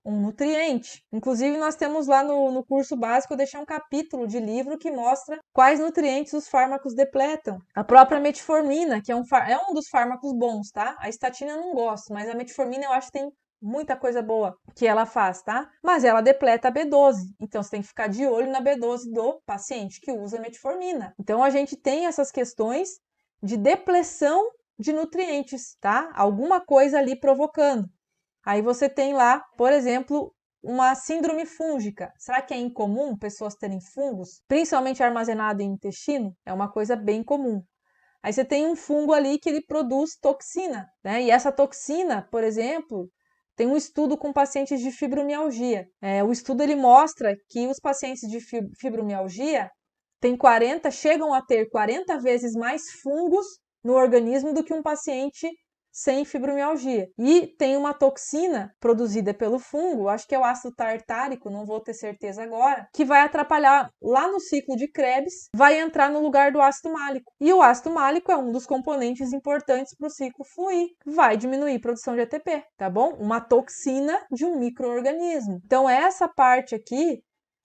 um nutriente. Inclusive, nós temos lá no curso básico, eu deixei um capítulo de livro que mostra quais nutrientes os fármacos depletam. A própria metformina, que é um dos fármacos bons, tá? A estatina eu não gosto, mas a metformina eu acho que tem muita coisa boa que ela faz, tá? Mas ela depleta a B12, então você tem que ficar de olho na B12 do paciente que usa metformina. Então, a gente tem essas questões de depleção de nutrientes, tá? Alguma coisa ali provocando. Aí você tem lá, por exemplo, uma síndrome fúngica. Será que é incomum pessoas terem fungos, principalmente armazenado em intestino? É uma coisa bem comum. Aí você tem um fungo ali que ele produz toxina, né? E essa toxina, por exemplo, tem um estudo com pacientes de fibromialgia. O estudo ele mostra que os pacientes de fibromialgia chegam a ter 40 vezes mais fungos no organismo do que um paciente sem fibromialgia. E tem uma toxina produzida pelo fungo, acho que é o ácido tartárico, não vou ter certeza agora, que vai atrapalhar lá no ciclo de Krebs, vai entrar no lugar do ácido málico. E o ácido málico é um dos componentes importantes para o ciclo fluir, vai diminuir a produção de ATP, tá bom? Uma toxina de um micro-organismo. Então, essa parte aqui,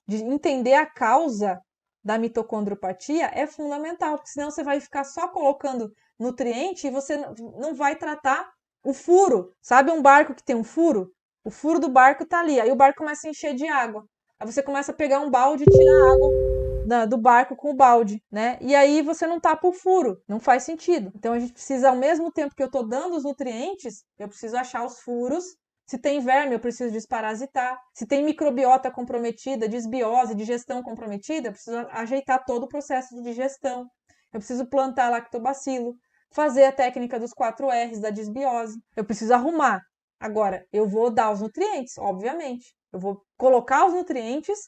de entender a causa da mitocondriopatia é fundamental, porque senão você vai ficar só colocando nutriente e você não vai tratar o furo. Sabe um barco que tem um furo? O furo do barco tá ali, aí o barco começa a encher de água. Aí você começa a pegar um balde e tirar água do barco com o balde, né? E aí você não tapa o furo, não faz sentido. Então a gente precisa, ao mesmo tempo que eu tô dando os nutrientes, eu preciso achar os furos. Se tem verme, eu preciso desparasitar. Se tem microbiota comprometida, desbiose, digestão comprometida, eu preciso ajeitar todo o processo de digestão. Eu preciso plantar lactobacilo, fazer a técnica dos 4 R's da desbiose. Eu preciso arrumar. Agora, eu vou dar os nutrientes, obviamente. Eu vou colocar os nutrientes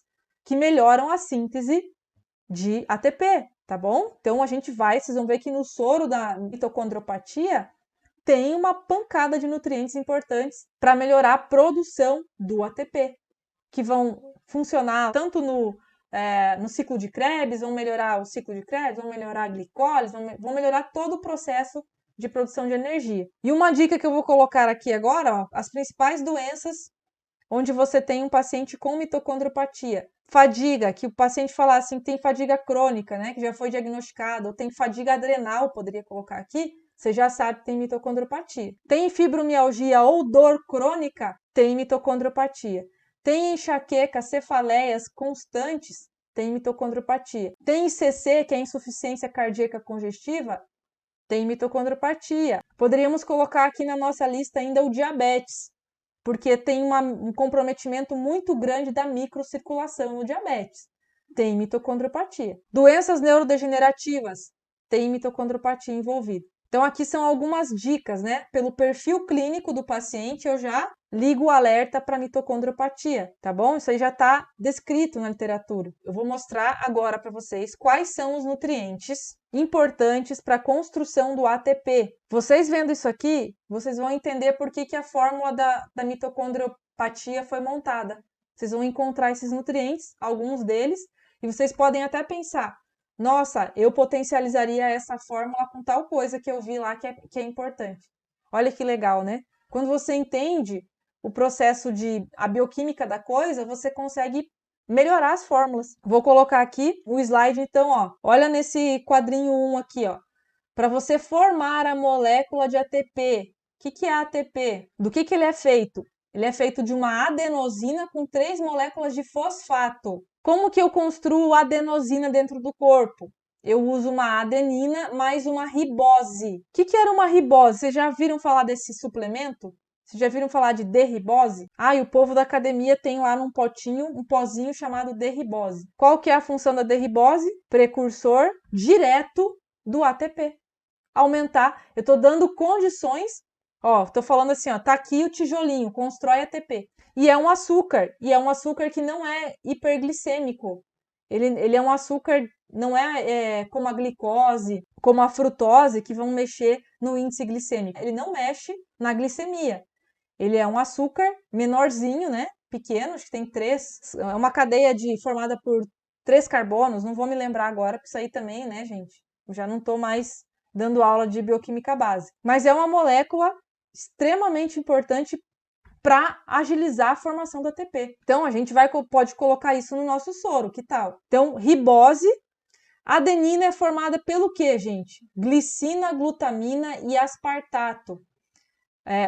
que melhoram a síntese de ATP, tá bom? Então, vocês vão ver que no soro da mitocondriopatia, tem uma pancada de nutrientes importantes para melhorar a produção do ATP, que vão funcionar tanto no ciclo de Krebs, vão melhorar o ciclo de Krebs, vão melhorar a glicólise, vão melhorar todo o processo de produção de energia. E uma dica que eu vou colocar aqui agora, ó, as principais doenças onde você tem um paciente com mitocondriopatia. Fadiga, que o paciente fala assim, tem fadiga crônica, né, que já foi diagnosticado, ou tem fadiga adrenal, poderia colocar aqui, você já sabe que tem mitocondriopatia. Tem fibromialgia ou dor crônica? Tem mitocondriopatia. Tem enxaqueca, cefaleias constantes? Tem mitocondriopatia. Tem ICC, que é insuficiência cardíaca congestiva? Tem mitocondriopatia. Poderíamos colocar aqui na nossa lista ainda o diabetes, porque tem um comprometimento muito grande da microcirculação no diabetes. Tem mitocondriopatia. Doenças neurodegenerativas? Tem mitocondriopatia envolvida. Então, aqui são algumas dicas, né? Pelo perfil clínico do paciente, eu já ligo o alerta para mitocondriopatia, tá bom? Isso aí já está descrito na literatura. Eu vou mostrar agora para vocês quais são os nutrientes importantes para a construção do ATP. Vocês vendo isso aqui, vocês vão entender por que a fórmula da mitocondriopatia foi montada. Vocês vão encontrar esses nutrientes, alguns deles, e vocês podem até pensar, nossa, eu potencializaria essa fórmula com tal coisa que eu vi lá que é importante. Olha que legal, né? Quando você entende o processo a bioquímica da coisa, você consegue melhorar as fórmulas. Vou colocar aqui o slide, então, ó. Olha nesse quadrinho 1 aqui, ó. Para você formar a molécula de ATP. O que é ATP? Do que ele é feito? Ele é feito de uma adenosina com 3 moléculas de fosfato. Como que eu construo adenosina dentro do corpo? Eu uso uma adenina mais uma ribose. O que era uma ribose? Vocês já viram falar desse suplemento? Vocês já viram falar de D-ribose? E o povo da academia tem lá num potinho, um pozinho chamado D-ribose. Qual que é a função da D-ribose? Precursor direto do ATP. Aumentar, eu estou dando condições, ó, estou falando assim, ó, tá aqui o tijolinho, constrói ATP. E é um açúcar que não é hiperglicêmico. Ele é um açúcar, não é como a glicose, como a frutose, que vão mexer no índice glicêmico. Ele não mexe na glicemia. Ele é um açúcar menorzinho, né? Pequeno, acho que tem é uma cadeia formada por 3 carbonos, não vou me lembrar agora, porque isso aí também, né, gente? Eu já não estou mais dando aula de bioquímica básica. Mas é uma molécula extremamente importante para agilizar a formação do ATP. Então, a gente pode colocar isso no nosso soro, que tal? Então, ribose. Adenina é formada pelo quê, gente? Glicina, glutamina e aspartato.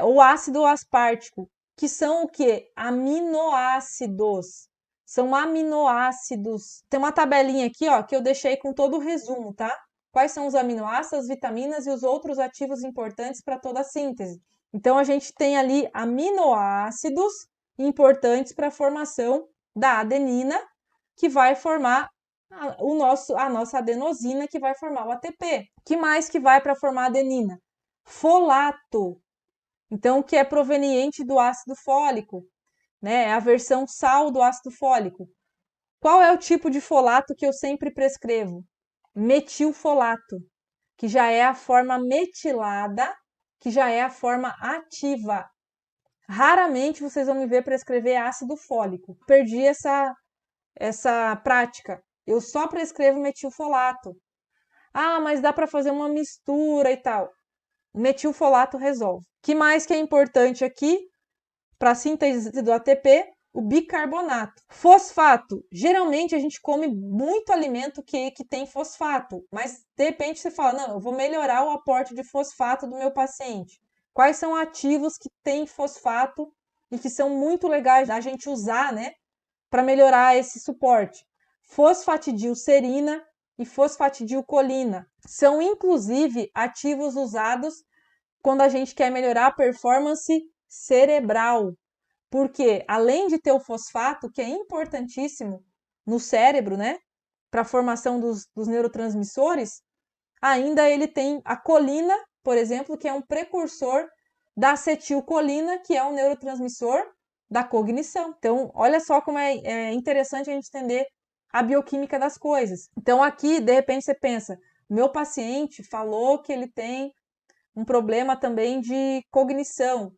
O ácido aspartico, que são o quê? Aminoácidos. São aminoácidos. Tem uma tabelinha aqui, ó, que eu deixei com todo o resumo, tá? Quais são os aminoácidos, as vitaminas e os outros ativos importantes para toda a síntese. Então, a gente tem ali aminoácidos importantes para a formação da adenina, que vai formar a nossa adenosina, que vai formar o ATP. O que mais que vai para formar a adenina? Folato. Então, que é proveniente do ácido fólico, né? É a versão sal do ácido fólico. Qual é o tipo de folato que eu sempre prescrevo? Metilfolato, que já é a forma metilada, que já é a forma ativa. Raramente vocês vão me ver prescrever ácido fólico. Perdi essa prática. Eu só prescrevo metilfolato. Ah, mas dá para fazer uma mistura e tal. O metilfolato resolve. O que mais que é importante aqui para a síntese do ATP? O bicarbonato. Fosfato. Geralmente a gente come muito alimento que tem fosfato, mas de repente você fala, não, eu vou melhorar o aporte de fosfato do meu paciente. Quais são ativos que têm fosfato e que são muito legais da gente usar, né, para melhorar esse suporte? Fosfatidilcerina e fosfatidilcolina. São, inclusive, ativos usados quando a gente quer melhorar a performance cerebral. Porque, além de ter o fosfato, que é importantíssimo no cérebro, né, para a formação dos neurotransmissores, ainda ele tem a colina, por exemplo, que é um precursor da acetilcolina, que é um neurotransmissor da cognição. Então, olha só como é interessante a gente entender a bioquímica das coisas. Então, aqui, de repente, você pensa, meu paciente falou que ele tem um problema também de cognição.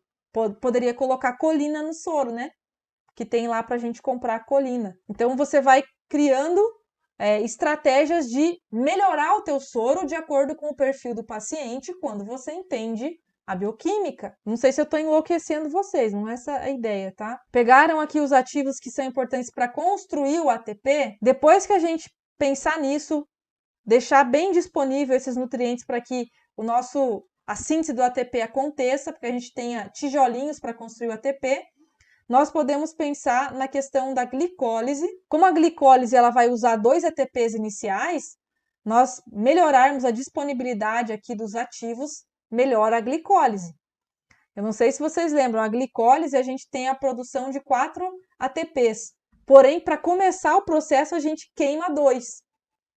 Poderia colocar colina no soro, né? Que tem lá para a gente comprar colina. Então, você vai criando estratégias de melhorar o teu soro de acordo com o perfil do paciente quando você entende a bioquímica. Não sei se eu estou enlouquecendo vocês, não é essa a ideia, tá? Pegaram aqui os ativos que são importantes para construir o ATP. Depois que a gente pensar nisso, deixar bem disponível esses nutrientes para que a síntese do ATP aconteça, porque a gente tenha tijolinhos para construir o ATP, nós podemos pensar na questão da glicólise. Como a glicólise ela vai usar 2 ATPs iniciais, nós melhorarmos a disponibilidade aqui dos ativos, melhora a glicólise. Eu não sei se vocês lembram, a glicólise a gente tem a produção de 4 ATPs. Porém, para começar o processo, a gente queima 2.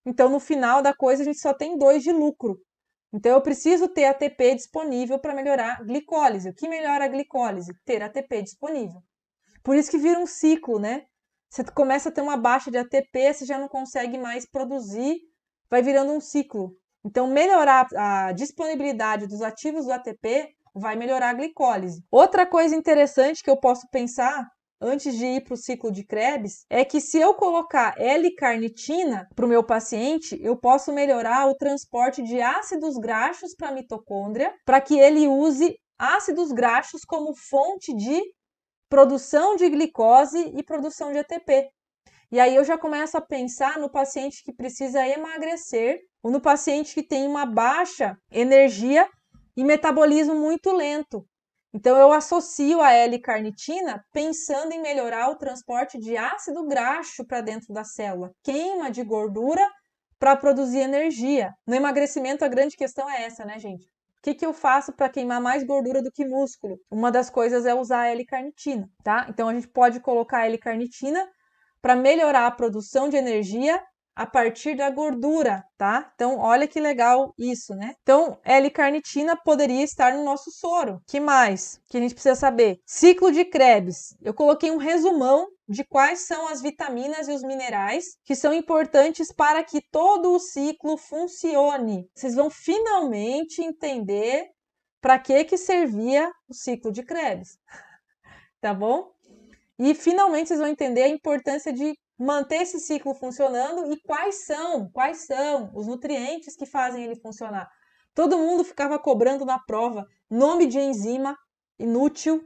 Então, no final da coisa, a gente só tem 2 de lucro. Então, eu preciso ter ATP disponível para melhorar a glicólise. O que melhora a glicólise? Ter ATP disponível. Por isso que vira um ciclo, né? Você começa a ter uma baixa de ATP, você já não consegue mais produzir, vai virando um ciclo. Então, melhorar a disponibilidade dos ativos do ATP vai melhorar a glicólise. Outra coisa interessante que eu posso pensar antes de ir para o ciclo de Krebs é que se eu colocar L-carnitina para o meu paciente, eu posso melhorar o transporte de ácidos graxos para a mitocôndria, para que ele use ácidos graxos como fonte de produção de glicose e produção de ATP. E aí eu já começo a pensar no paciente que precisa emagrecer ou no paciente que tem uma baixa energia e metabolismo muito lento. Então eu associo a L-carnitina pensando em melhorar o transporte de ácido graxo para dentro da célula, queima de gordura para produzir energia. No emagrecimento a grande questão é essa, né, gente? O que eu faço para queimar mais gordura do que músculo? Uma das coisas é usar a L-carnitina, tá? Então a gente pode colocar a L-carnitina para melhorar a produção de energia a partir da gordura, tá? Então, olha que legal isso, né? Então, L-carnitina poderia estar no nosso soro. Que mais que a gente precisa saber? Ciclo de Krebs. Eu coloquei um resumão de quais são as vitaminas e os minerais que são importantes para que todo o ciclo funcione. Vocês vão finalmente entender para que servia o ciclo de Krebs, tá bom? E finalmente vocês vão entender a importância de manter esse ciclo funcionando e quais são os nutrientes que fazem ele funcionar. Todo mundo ficava cobrando na prova nome de enzima, inútil.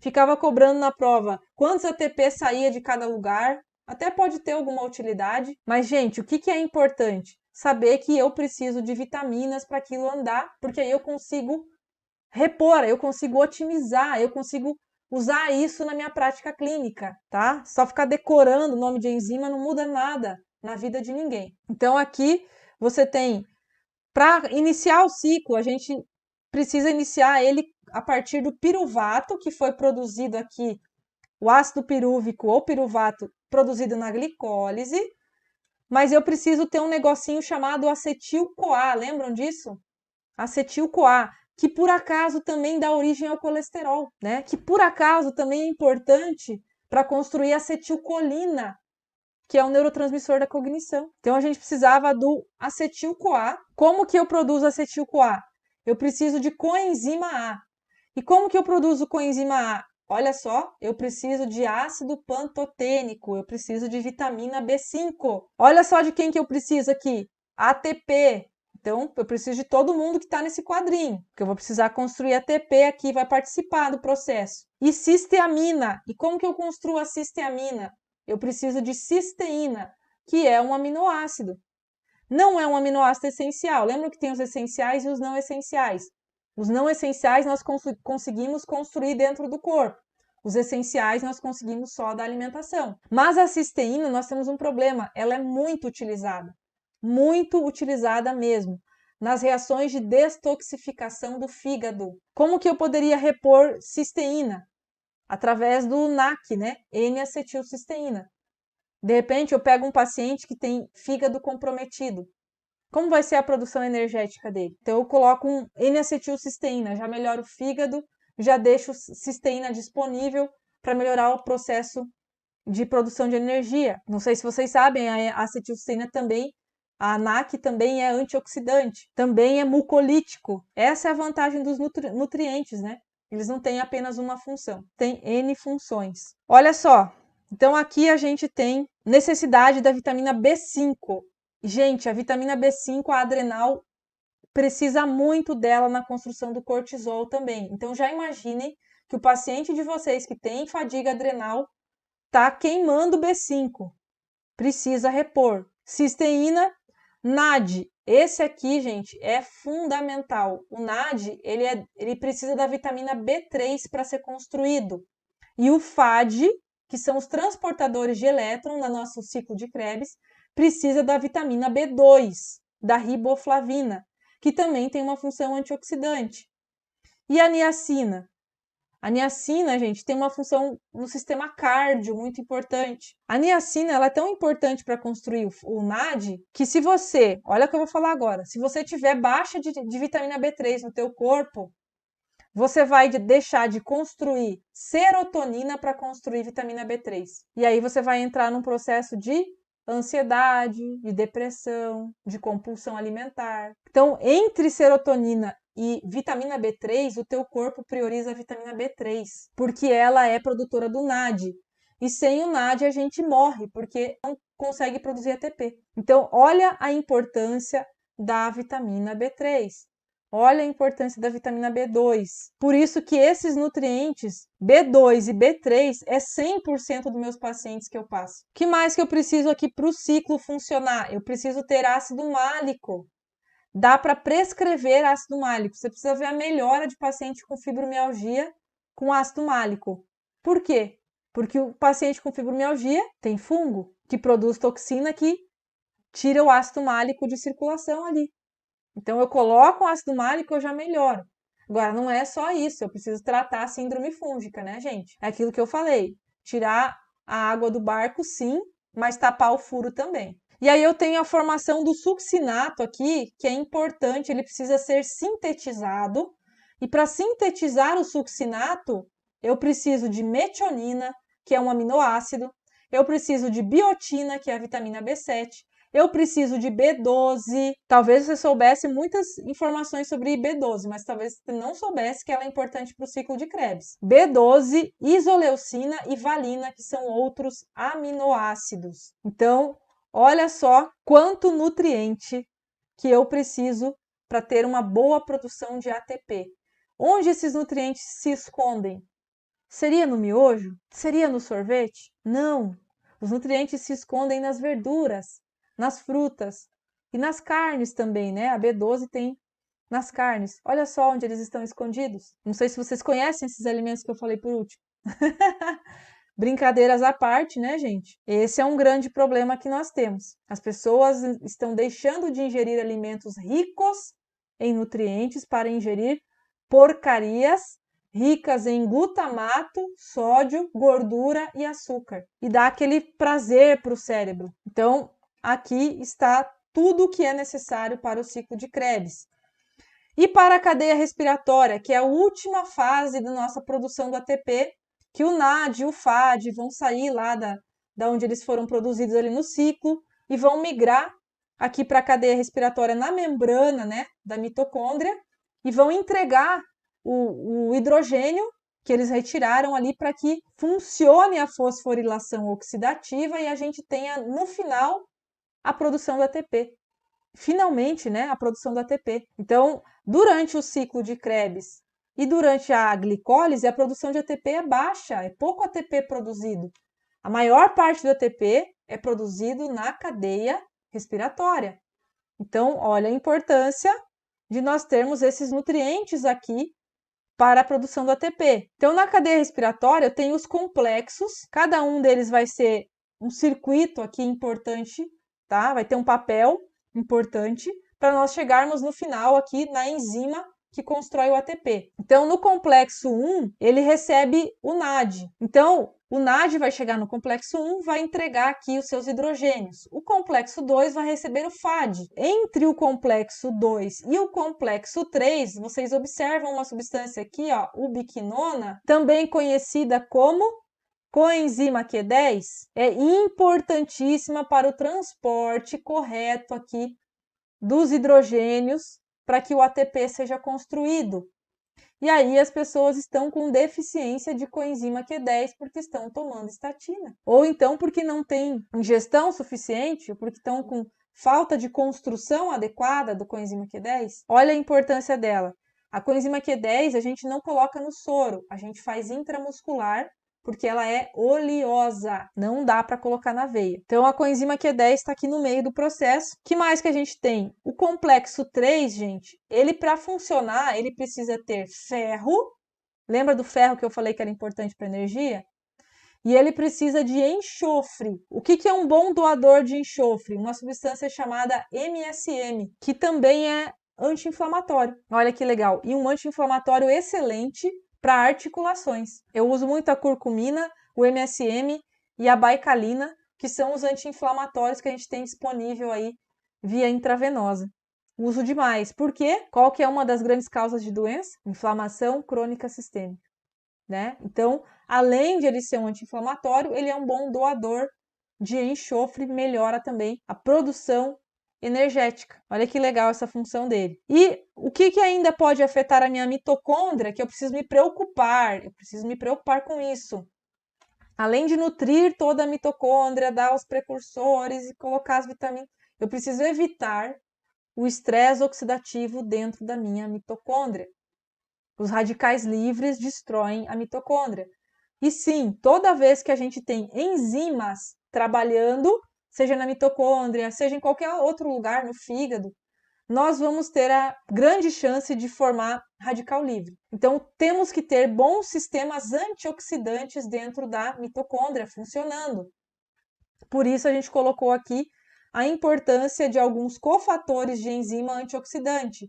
Ficava cobrando na prova quantos ATP saía de cada lugar. Até pode ter alguma utilidade, mas gente, o que é importante? Saber que eu preciso de vitaminas para aquilo andar, porque aí eu consigo repor, eu consigo otimizar, eu consigo usar isso na minha prática clínica, tá? Só ficar decorando o nome de enzima não muda nada na vida de ninguém. Então aqui você tem, para iniciar o ciclo, a gente precisa iniciar ele a partir do piruvato, que foi produzido aqui, o ácido pirúvico ou piruvato produzido na glicólise, mas eu preciso ter um negocinho chamado acetil-CoA, lembram disso? Acetil-CoA, que por acaso também dá origem ao colesterol, né? Que por acaso também é importante para construir a acetilcolina, que é um neurotransmissor da cognição. Então a gente precisava do acetil-CoA. Como que eu produzo acetil-CoA? Eu preciso de coenzima A. E como que eu produzo coenzima A? Olha só, eu preciso de ácido pantotênico, eu preciso de vitamina B5. Olha só de quem que eu preciso aqui. ATP. Então, eu preciso de todo mundo que está nesse quadrinho, porque eu vou precisar construir ATP aqui, vai participar do processo. E cisteamina. E como que eu construo a cisteamina? Eu preciso de cisteína, que é um aminoácido. Não é um aminoácido essencial. Lembra que tem os essenciais e os não essenciais? Os não essenciais nós conseguimos construir dentro do corpo. Os essenciais nós conseguimos só da alimentação. Mas a cisteína, nós temos um problema. Ela é muito utilizada mesmo, nas reações de detoxificação do fígado. Como que eu poderia repor cisteína? Através do NAC, né? N-acetilcisteína. De repente, eu pego um paciente que tem fígado comprometido. Como vai ser a produção energética dele? Então, eu coloco um N-acetilcisteína, já melhora o fígado, já deixo cisteína disponível para melhorar o processo de produção de energia. Não sei se vocês sabem, a acetilcisteína também, a NAC também é antioxidante, também é mucolítico. Essa é a vantagem dos nutrientes, né? Eles não têm apenas uma função, tem N funções. Olha só, então aqui a gente tem necessidade da vitamina B5. Gente, a vitamina B5, a adrenal, precisa muito dela na construção do cortisol também. Então já imaginem que o paciente de vocês que tem fadiga adrenal tá queimando B5. Precisa repor. Cisteína, NAD. Esse aqui, gente, é fundamental. O NAD, ele precisa da vitamina B3 para ser construído. E o FAD, que são os transportadores de elétron no nosso ciclo de Krebs, precisa da vitamina B2, da riboflavina, que também tem uma função antioxidante. E a niacina? A niacina, gente, tem uma função no sistema cardio muito importante. A niacina, ela é tão importante para construir o NAD que se você, olha o que eu vou falar agora, se você tiver baixa de vitamina B3 no teu corpo, você vai deixar de construir serotonina para construir vitamina B3. E aí você vai entrar num processo de ansiedade, de depressão, de compulsão alimentar. Então, entre serotonina e vitamina B3, o teu corpo prioriza a vitamina B3, porque ela é produtora do NAD. E sem o NAD a gente morre, porque não consegue produzir ATP. Então, olha a importância da vitamina B3. Olha a importância da vitamina B2. Por isso que esses nutrientes, B2 e B3, é 100% dos meus pacientes que eu passo. O que mais que eu preciso aqui para o ciclo funcionar? Eu preciso ter ácido málico. Dá para prescrever ácido málico. Você precisa ver a melhora de paciente com fibromialgia com ácido málico. Por quê? Porque o paciente com fibromialgia tem fungo que produz toxina que tira o ácido málico de circulação ali. Então, eu coloco o ácido málico e eu já melhoro. Agora, não é só isso, eu preciso tratar a síndrome fúngica, né, gente? É aquilo que eu falei, tirar a água do barco, sim, mas tapar o furo também. E aí eu tenho a formação do succinato aqui, que é importante, ele precisa ser sintetizado. E para sintetizar o succinato, eu preciso de metionina, que é um aminoácido. Eu preciso de biotina, que é a vitamina B7. Eu preciso de B12. Talvez você soubesse muitas informações sobre B12, mas talvez você não soubesse que ela é importante para o ciclo de Krebs. B12, isoleucina e valina, que são outros aminoácidos. Então, olha só quanto nutriente que eu preciso para ter uma boa produção de ATP. Onde esses nutrientes se escondem? Seria no miojo? Seria no sorvete? Não. Os nutrientes se escondem nas verduras, nas frutas e nas carnes também, né? A B12 tem nas carnes. Olha só onde eles estão escondidos. Não sei se vocês conhecem esses alimentos que eu falei por último. Brincadeiras à parte, né, gente? Esse é um grande problema que nós temos. As pessoas estão deixando de ingerir alimentos ricos em nutrientes para ingerir porcarias ricas em glutamato, sódio, gordura e açúcar. E dá aquele prazer para o cérebro. Então, aqui está tudo o que é necessário para o ciclo de Krebs. E para a cadeia respiratória, que é a última fase da nossa produção do ATP, que o NAD e o FAD vão sair lá da onde eles foram produzidos ali no ciclo e vão migrar aqui para a cadeia respiratória na membrana, né, da mitocôndria e vão entregar o hidrogênio que eles retiraram ali para que funcione a fosforilação oxidativa e a gente tenha no final a produção do ATP. Finalmente, né, a produção do ATP. Então, durante o ciclo de Krebs e durante a glicólise, a produção de ATP é baixa, é pouco ATP produzido. A maior parte do ATP é produzido na cadeia respiratória. Então, olha a importância de nós termos esses nutrientes aqui para a produção do ATP. Então, na cadeia respiratória, eu tenho os complexos, cada um deles vai ser um circuito aqui importante, tá? Vai ter um papel importante para nós chegarmos no final aqui na enzima que constrói o ATP. Então, no complexo 1, ele recebe o NAD. Então, o NAD vai chegar no complexo 1, vai entregar aqui os seus hidrogênios. O complexo 2 vai receber o FAD. Entre o complexo 2 e o complexo 3, vocês observam uma substância aqui, ó, ubiquinona, também conhecida como coenzima Q10, é importantíssima para o transporte correto aqui dos hidrogênios para que o ATP seja construído. E aí as pessoas estão com deficiência de coenzima Q10 porque estão tomando estatina. Ou então porque não têm ingestão suficiente, ou porque estão com falta de construção adequada do coenzima Q10. Olha a importância dela. A coenzima Q10 a gente não coloca no soro, a gente faz intramuscular porque ela é oleosa, não dá para colocar na veia. Então a coenzima Q10 está aqui no meio do processo. Que mais que a gente tem? O complexo 3, gente, ele para funcionar, ele precisa ter ferro. Lembra do ferro que eu falei que era importante para energia? E ele precisa de enxofre. O que é um bom doador de enxofre? Uma substância chamada MSM, que também é anti-inflamatório. Olha que legal. E um anti-inflamatório excelente para articulações. Eu uso muito a curcumina, o MSM e a baicalina, que são os anti-inflamatórios que a gente tem disponível aí via intravenosa. Uso demais. Por quê? Qual que é uma das grandes causas de doença? Inflamação crônica sistêmica, né? Então, além de ele ser um anti-inflamatório, ele é um bom doador de enxofre, melhora também a produção energética. Olha que legal essa função dele. E o que ainda pode afetar a minha mitocôndria, que eu preciso me preocupar? Eu preciso me preocupar com isso. Além de nutrir toda a mitocôndria, dar os precursores e colocar as vitaminas, eu preciso evitar o estresse oxidativo dentro da minha mitocôndria. Os radicais livres destroem a mitocôndria. E sim, toda vez que a gente tem enzimas trabalhando, seja na mitocôndria, seja em qualquer outro lugar, no fígado, nós vamos ter a grande chance de formar radical livre. Então, temos que ter bons sistemas antioxidantes dentro da mitocôndria funcionando. Por isso, a gente colocou aqui a importância de alguns cofatores de enzima antioxidante.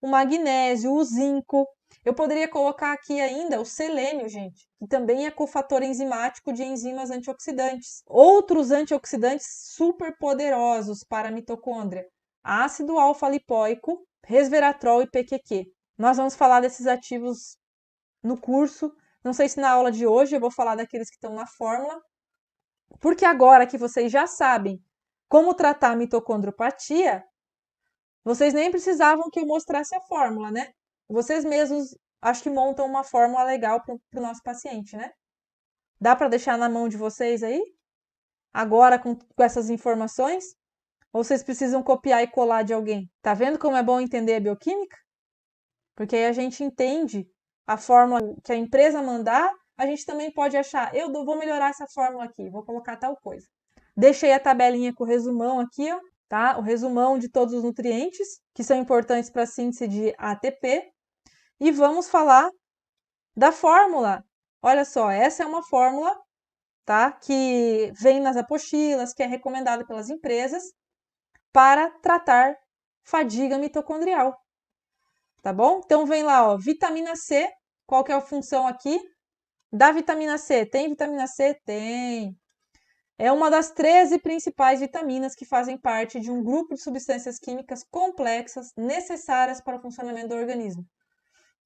o magnésio, o zinco. Eu poderia colocar aqui ainda o selênio, gente, que também é cofator enzimático de enzimas antioxidantes. Outros antioxidantes super poderosos para a mitocôndria: ácido alfa-lipoico, resveratrol e PQQ. Nós vamos falar desses ativos no curso. Não sei se na aula de hoje eu vou falar daqueles que estão na fórmula, porque agora que vocês já sabem como tratar a mitocondriopatia, vocês nem precisavam que eu mostrasse a fórmula, né? Vocês mesmos acho que montam uma fórmula legal para o nosso paciente, né? Dá para deixar na mão de vocês aí? Agora com essas informações? Ou vocês precisam copiar e colar de alguém? Tá vendo como é bom entender a bioquímica? Porque aí a gente entende a fórmula que a empresa mandar, a gente também pode achar, vou melhorar essa fórmula aqui, vou colocar tal coisa. Deixei a tabelinha com o resumão aqui, ó, tá? O resumão de todos os nutrientes que são importantes para a síntese de ATP. E vamos falar da fórmula. Olha só, essa é uma fórmula, tá? Que vem nas apostilas, que é recomendada pelas empresas para tratar fadiga mitocondrial. Tá bom? Então vem lá, ó, vitamina C. Qual que é a função aqui da vitamina C? Tem vitamina C? Tem. É uma das 13 principais vitaminas que fazem parte de um grupo de substâncias químicas complexas necessárias para o funcionamento do organismo.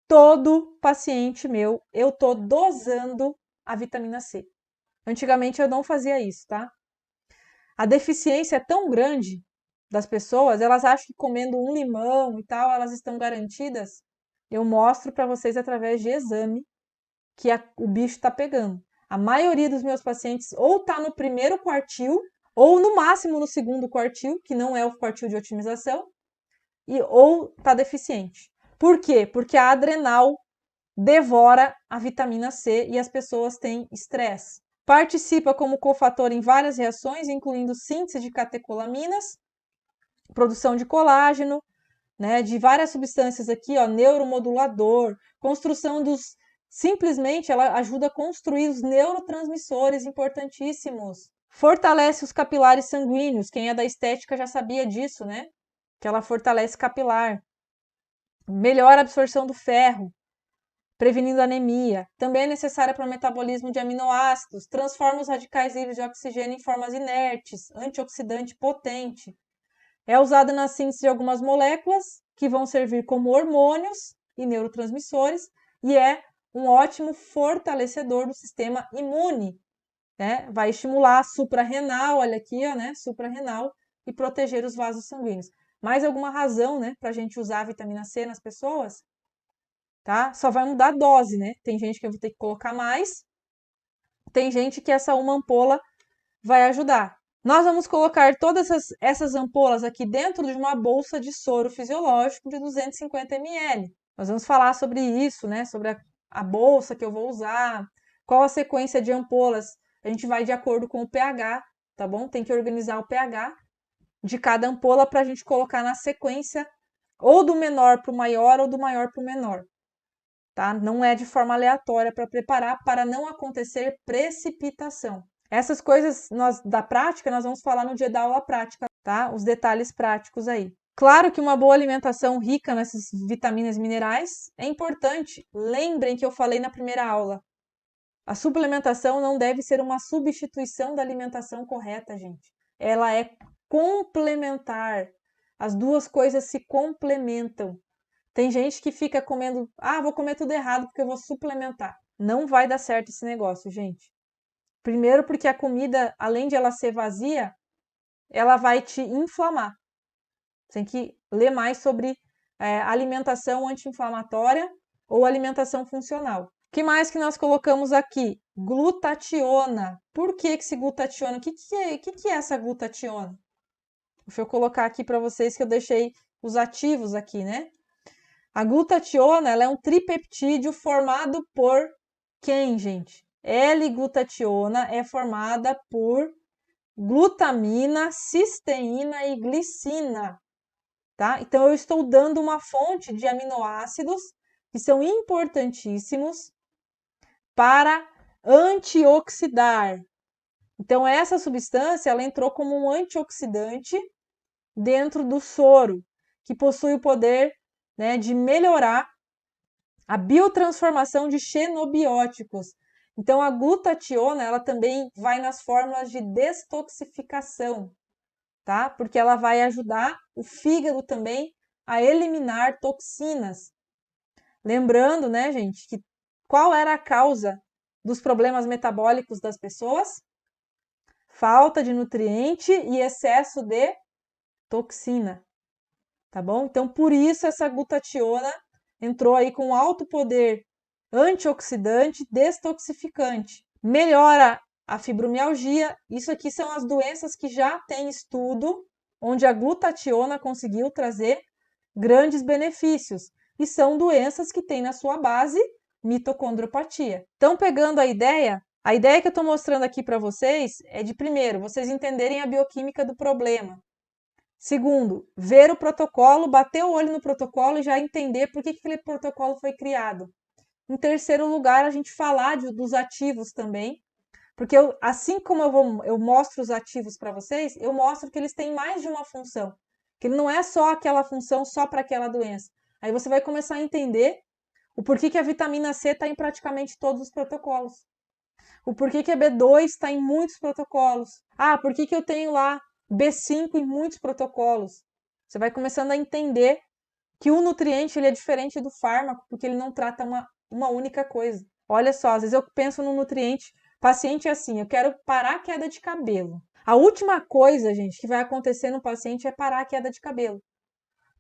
Todo paciente meu, eu tô dosando a vitamina C. Antigamente eu não fazia isso, tá? A deficiência é tão grande das pessoas, elas acham que comendo um limão e tal, elas estão garantidas. Eu mostro para vocês através de exame que o bicho está pegando. A maioria dos meus pacientes ou está no primeiro quartil, ou no máximo no segundo quartil, que não é o quartil de otimização, ou está deficiente. Por quê? Porque a adrenal devora a vitamina C e as pessoas têm estresse. Participa como cofator em várias reações, incluindo síntese de catecolaminas, produção de colágeno, né, de várias substâncias aqui, ó, neuromodulador, construção dos... Simplesmente ela ajuda a construir os neurotransmissores importantíssimos. Fortalece os capilares sanguíneos. Quem é da estética já sabia disso, né? Que ela fortalece capilar. Melhora a absorção do ferro, prevenindo anemia. Também é necessária para o metabolismo de aminoácidos. Transforma os radicais livres de oxigênio em formas inertes. Antioxidante potente. É usada na síntese de algumas moléculas que vão servir como hormônios e neurotransmissores e é um ótimo fortalecedor do sistema imune, né? Vai estimular a suprarrenal, olha aqui, ó, né? Suprarrenal e proteger os vasos sanguíneos. Mais alguma razão, né, para a gente usar a vitamina C nas pessoas? Tá? Só vai mudar a dose, né? Tem gente que eu vou ter que colocar mais, tem gente que essa uma ampola vai ajudar. Nós vamos colocar todas essas ampolas aqui dentro de uma bolsa de soro fisiológico de 250 ml. Nós vamos falar sobre isso, né? Sobre a bolsa que eu vou usar, qual a sequência de ampolas. A gente vai de acordo com o pH, tá bom? Tem que organizar o pH de cada ampola para a gente colocar na sequência ou do menor para o maior ou do maior para o menor, tá? Não é de forma aleatória para preparar para não acontecer precipitação. Essas coisas da prática nós vamos falar no dia da aula prática, tá? Os detalhes práticos aí. Claro que uma boa alimentação rica nessas vitaminas e minerais é importante. Lembrem que eu falei na primeira aula. A suplementação não deve ser uma substituição da alimentação correta, gente. Ela é complementar. As duas coisas se complementam. Tem gente que fica comendo, vou comer tudo errado porque eu vou suplementar. Não vai dar certo esse negócio, gente. Primeiro porque a comida, além de ela ser vazia, ela vai te inflamar. Tem que ler mais sobre alimentação anti-inflamatória ou alimentação funcional. O que mais que nós colocamos aqui? Glutationa. Por que esse glutationa? O que é essa glutationa? Deixa eu colocar aqui para vocês que eu deixei os ativos aqui, né? A glutationa, ela é um tripeptídeo formado por quem, gente? L-glutationa é formada por glutamina, cisteína e glicina, tá? Então, eu estou dando uma fonte de aminoácidos que são importantíssimos para antioxidar. Então, essa substância, ela entrou como um antioxidante dentro do soro, que possui o poder né, de melhorar a biotransformação de xenobióticos. Então, a glutationa, ela também vai nas fórmulas de destoxificação, tá? Porque ela vai ajudar o fígado também a eliminar toxinas. Lembrando, né, gente, que qual era a causa dos problemas metabólicos das pessoas? Falta de nutriente e excesso de toxina, tá bom? Então, por isso essa glutationa entrou aí com alto poder antioxidante, destoxificante. Melhora a fibromialgia. Isso aqui são as doenças que já tem estudo onde a glutationa conseguiu trazer grandes benefícios. E são doenças que têm na sua base mitocondriopatia. Então, pegando a ideia que eu estou mostrando aqui para vocês é de, primeiro, vocês entenderem a bioquímica do problema. Segundo, ver o protocolo, bater o olho no protocolo e já entender por que aquele protocolo foi criado. Em terceiro lugar, a gente falar dos ativos também, porque assim como eu mostro os ativos para vocês, eu mostro que eles têm mais de uma função, que ele não é só aquela função só para aquela doença. Aí você vai começar a entender o porquê que a vitamina C está em praticamente todos os protocolos. O porquê que a B2 está em muitos protocolos. Ah, por que eu tenho lá B5 em muitos protocolos? Você vai começando a entender que o nutriente ele é diferente do fármaco, porque ele não trata uma única coisa. Olha só, às vezes eu penso no nutriente, paciente é assim, eu quero parar a queda de cabelo. A última coisa, gente, que vai acontecer no paciente é parar a queda de cabelo.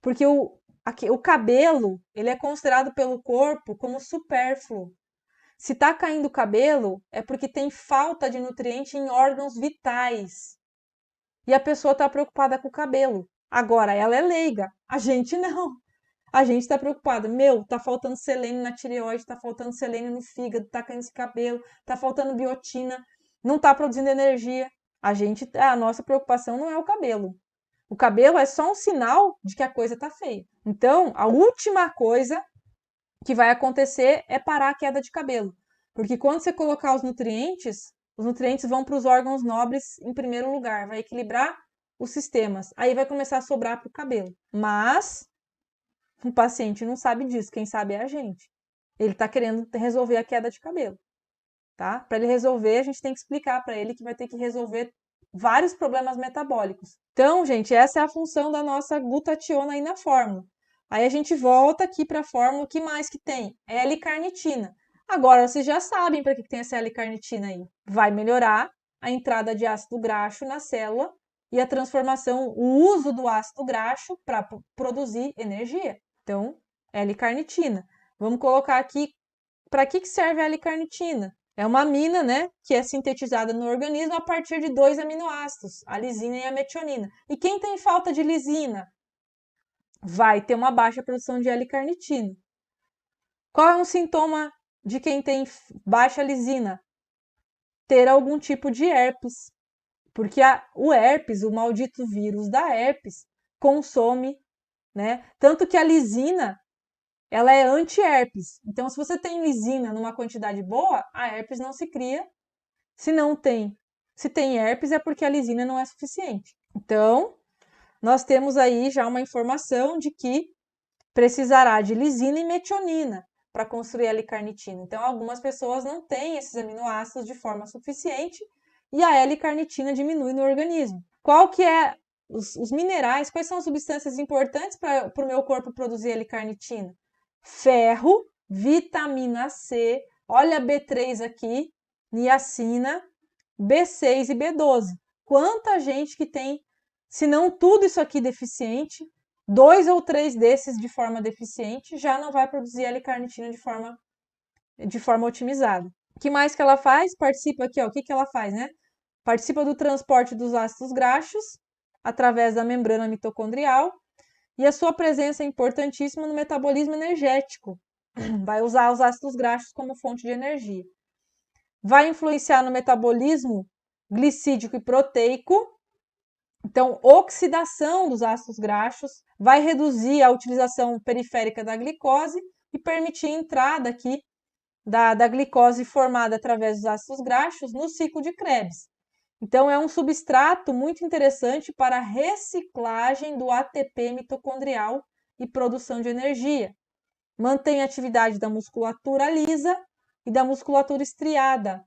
Porque o cabelo, ele é considerado pelo corpo como supérfluo. Se está caindo o cabelo, é porque tem falta de nutriente em órgãos vitais. E a pessoa está preocupada com o cabelo. Agora, ela é leiga, a gente não. A gente está preocupado. Meu, tá faltando selênio na tireoide, tá faltando selênio no fígado, tá caindo esse cabelo, tá faltando biotina, não tá produzindo energia. A nossa preocupação não é o cabelo. O cabelo é só um sinal de que a coisa tá feia. Então, a última coisa que vai acontecer é parar a queda de cabelo. Porque quando você colocar os nutrientes vão para os órgãos nobres em primeiro lugar, vai equilibrar os sistemas. Aí vai começar a sobrar para o cabelo. Mas o paciente não sabe disso, quem sabe é a gente. Ele está querendo resolver a queda de cabelo, tá? Para ele resolver, a gente tem que explicar para ele que vai ter que resolver vários problemas metabólicos. Então, gente, essa é a função da nossa glutationa aí na fórmula. Aí a gente volta aqui para a fórmula, o que mais que tem? L-carnitina. Agora, vocês já sabem para que tem essa L-carnitina aí. Vai melhorar a entrada de ácido graxo na célula e a transformação, o uso do ácido graxo para produzir energia. Então, L-carnitina. Vamos colocar aqui, para que serve a L-carnitina? É uma amina, né, que é sintetizada no organismo a partir de 2 aminoácidos, a lisina e a metionina. E quem tem falta de lisina vai ter uma baixa produção de L-carnitina. Qual é um sintoma de quem tem baixa lisina? Ter algum tipo de herpes. Porque o herpes, o maldito vírus da herpes, consome, né? Tanto que a lisina, ela é anti-herpes. Então, se você tem lisina numa quantidade boa, a herpes não se cria. Se tem herpes, é porque a lisina não é suficiente. Então, nós temos aí já uma informação de que precisará de lisina e metionina para construir a L-carnitina. Então, algumas pessoas não têm esses aminoácidos de forma suficiente e a L-carnitina diminui no organismo. Qual que é os minerais, quais são as substâncias importantes para o meu corpo produzir L-carnitina? Ferro, vitamina C, olha a B3 aqui, niacina, B6 e B12. Quanta gente que tem, se não tudo isso aqui deficiente, 2 ou 3 desses de forma deficiente, já não vai produzir L-carnitina de forma otimizada. O que mais que ela faz? Participa aqui, ó, o que ela faz, né? Participa do transporte dos ácidos graxos através da membrana mitocondrial e a sua presença é importantíssima no metabolismo energético. Vai usar os ácidos graxos como fonte de energia. Vai influenciar no metabolismo glicídico e proteico. Então, oxidação dos ácidos graxos vai reduzir a utilização periférica da glicose e permitir a entrada aqui da glicose formada através dos ácidos graxos no ciclo de Krebs. Então, é um substrato muito interessante para a reciclagem do ATP mitocondrial e produção de energia. Mantém a atividade da musculatura lisa e da musculatura estriada,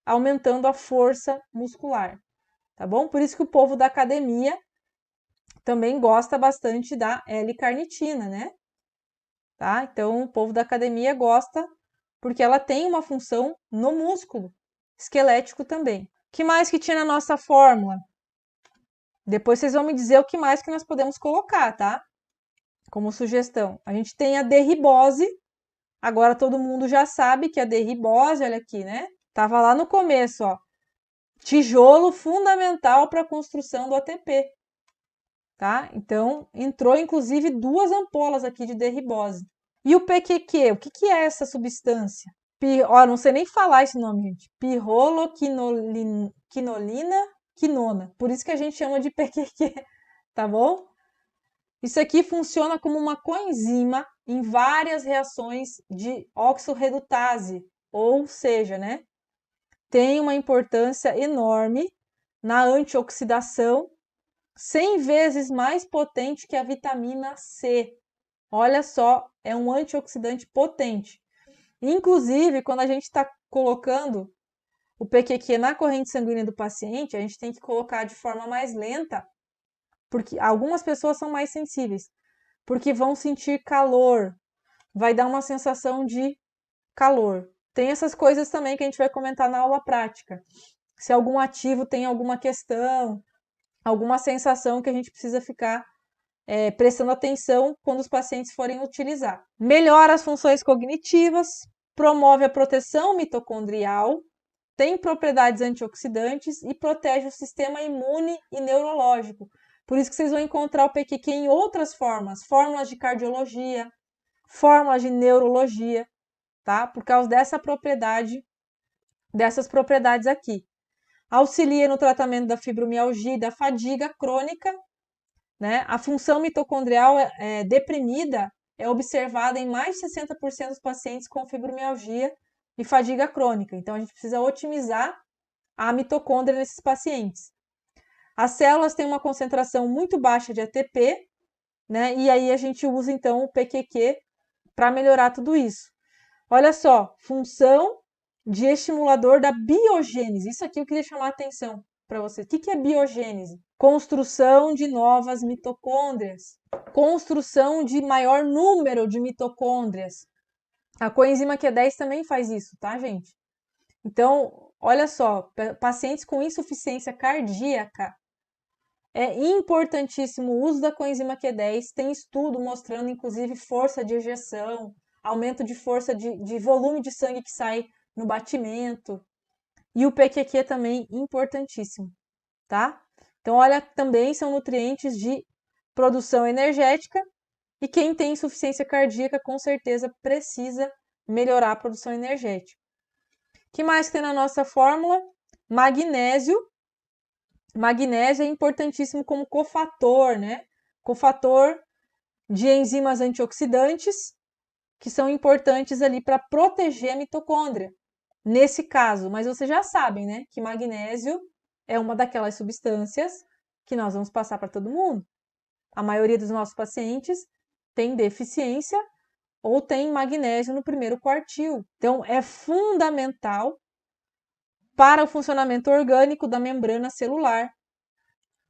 aumentando a força muscular, tá bom? Por isso que o povo da academia também gosta bastante da L-carnitina, né? Tá? Então, o povo da academia gosta porque ela tem uma função no músculo esquelético também. O que mais que tinha na nossa fórmula? Depois vocês vão me dizer o que mais que nós podemos colocar, tá? Como sugestão. A gente tem a D-ribose. Agora todo mundo já sabe que a D-ribose, olha aqui, né? Tava lá no começo, ó. Tijolo fundamental para a construção do ATP. Tá? Então, entrou inclusive 2 ampolas aqui de D-ribose. E o PQQ, o que é essa substância? Ó, não sei nem falar esse nome, gente. Pirroloquinolina quinona. Por isso que a gente chama de PQQ, tá bom? Isso aqui funciona como uma coenzima em várias reações de oxorredutase, ou seja, né? Tem uma importância enorme na antioxidação, 100 vezes mais potente que a vitamina C. Olha só, é um antioxidante potente. Inclusive, quando a gente está colocando o PQQ na corrente sanguínea do paciente, a gente tem que colocar de forma mais lenta, porque algumas pessoas são mais sensíveis, porque vão sentir calor, vai dar uma sensação de calor. Tem essas coisas também que a gente vai comentar na aula prática. Se algum ativo tem alguma questão, alguma sensação que a gente precisa ficar prestando atenção quando os pacientes forem utilizar. Melhora as funções cognitivas, promove a proteção mitocondrial, tem propriedades antioxidantes e protege o sistema imune e neurológico. Por isso que vocês vão encontrar o PQQ em outras formas, fórmulas de cardiologia, fórmulas de neurologia, tá? Por causa dessas propriedades aqui. Auxilia no tratamento da fibromialgia e da fadiga crônica, né? A função mitocondrial deprimida é observada em mais de 60% dos pacientes com fibromialgia e fadiga crônica. Então, a gente precisa otimizar a mitocôndria nesses pacientes. As células têm uma concentração muito baixa de ATP, né? E aí a gente usa, então, o PQQ para melhorar tudo isso. Olha só, função de estimulador da biogênese. Isso aqui eu queria chamar a atenção para vocês. O que é biogênese? Construção de novas mitocôndrias. Construção de maior número de mitocôndrias. A coenzima Q10 também faz isso, tá, gente? Então, olha só, pacientes com insuficiência cardíaca, é importantíssimo o uso da coenzima Q10. Tem estudo mostrando, inclusive, força de ejeção, aumento de força de volume de sangue que sai no batimento. E o PQQ também importantíssimo, tá? Então, olha, também são nutrientes de produção energética e quem tem insuficiência cardíaca, com certeza, precisa melhorar a produção energética. O que mais tem na nossa fórmula? Magnésio. Magnésio é importantíssimo como cofator, né? Cofator de enzimas antioxidantes, que são importantes ali para proteger a mitocôndria. Nesse caso, mas vocês já sabem, né, que magnésio é uma daquelas substâncias que nós vamos passar para todo mundo. A maioria dos nossos pacientes tem deficiência ou tem magnésio no primeiro quartil. Então, é fundamental para o funcionamento orgânico da membrana celular.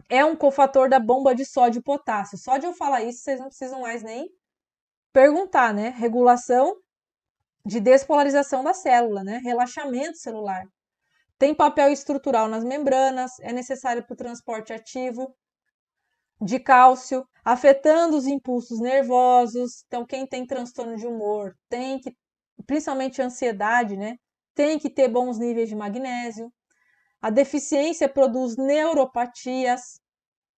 É um cofator da bomba de sódio e potássio. Só de eu falar isso, vocês não precisam mais nem perguntar, né? Regulação de despolarização da célula, né? Relaxamento celular. Tem papel estrutural nas membranas, é necessário para o transporte ativo de cálcio, afetando os impulsos nervosos. Então, quem tem transtorno de humor tem que, principalmente ansiedade, né? Tem que ter bons níveis de magnésio. A deficiência produz neuropatias,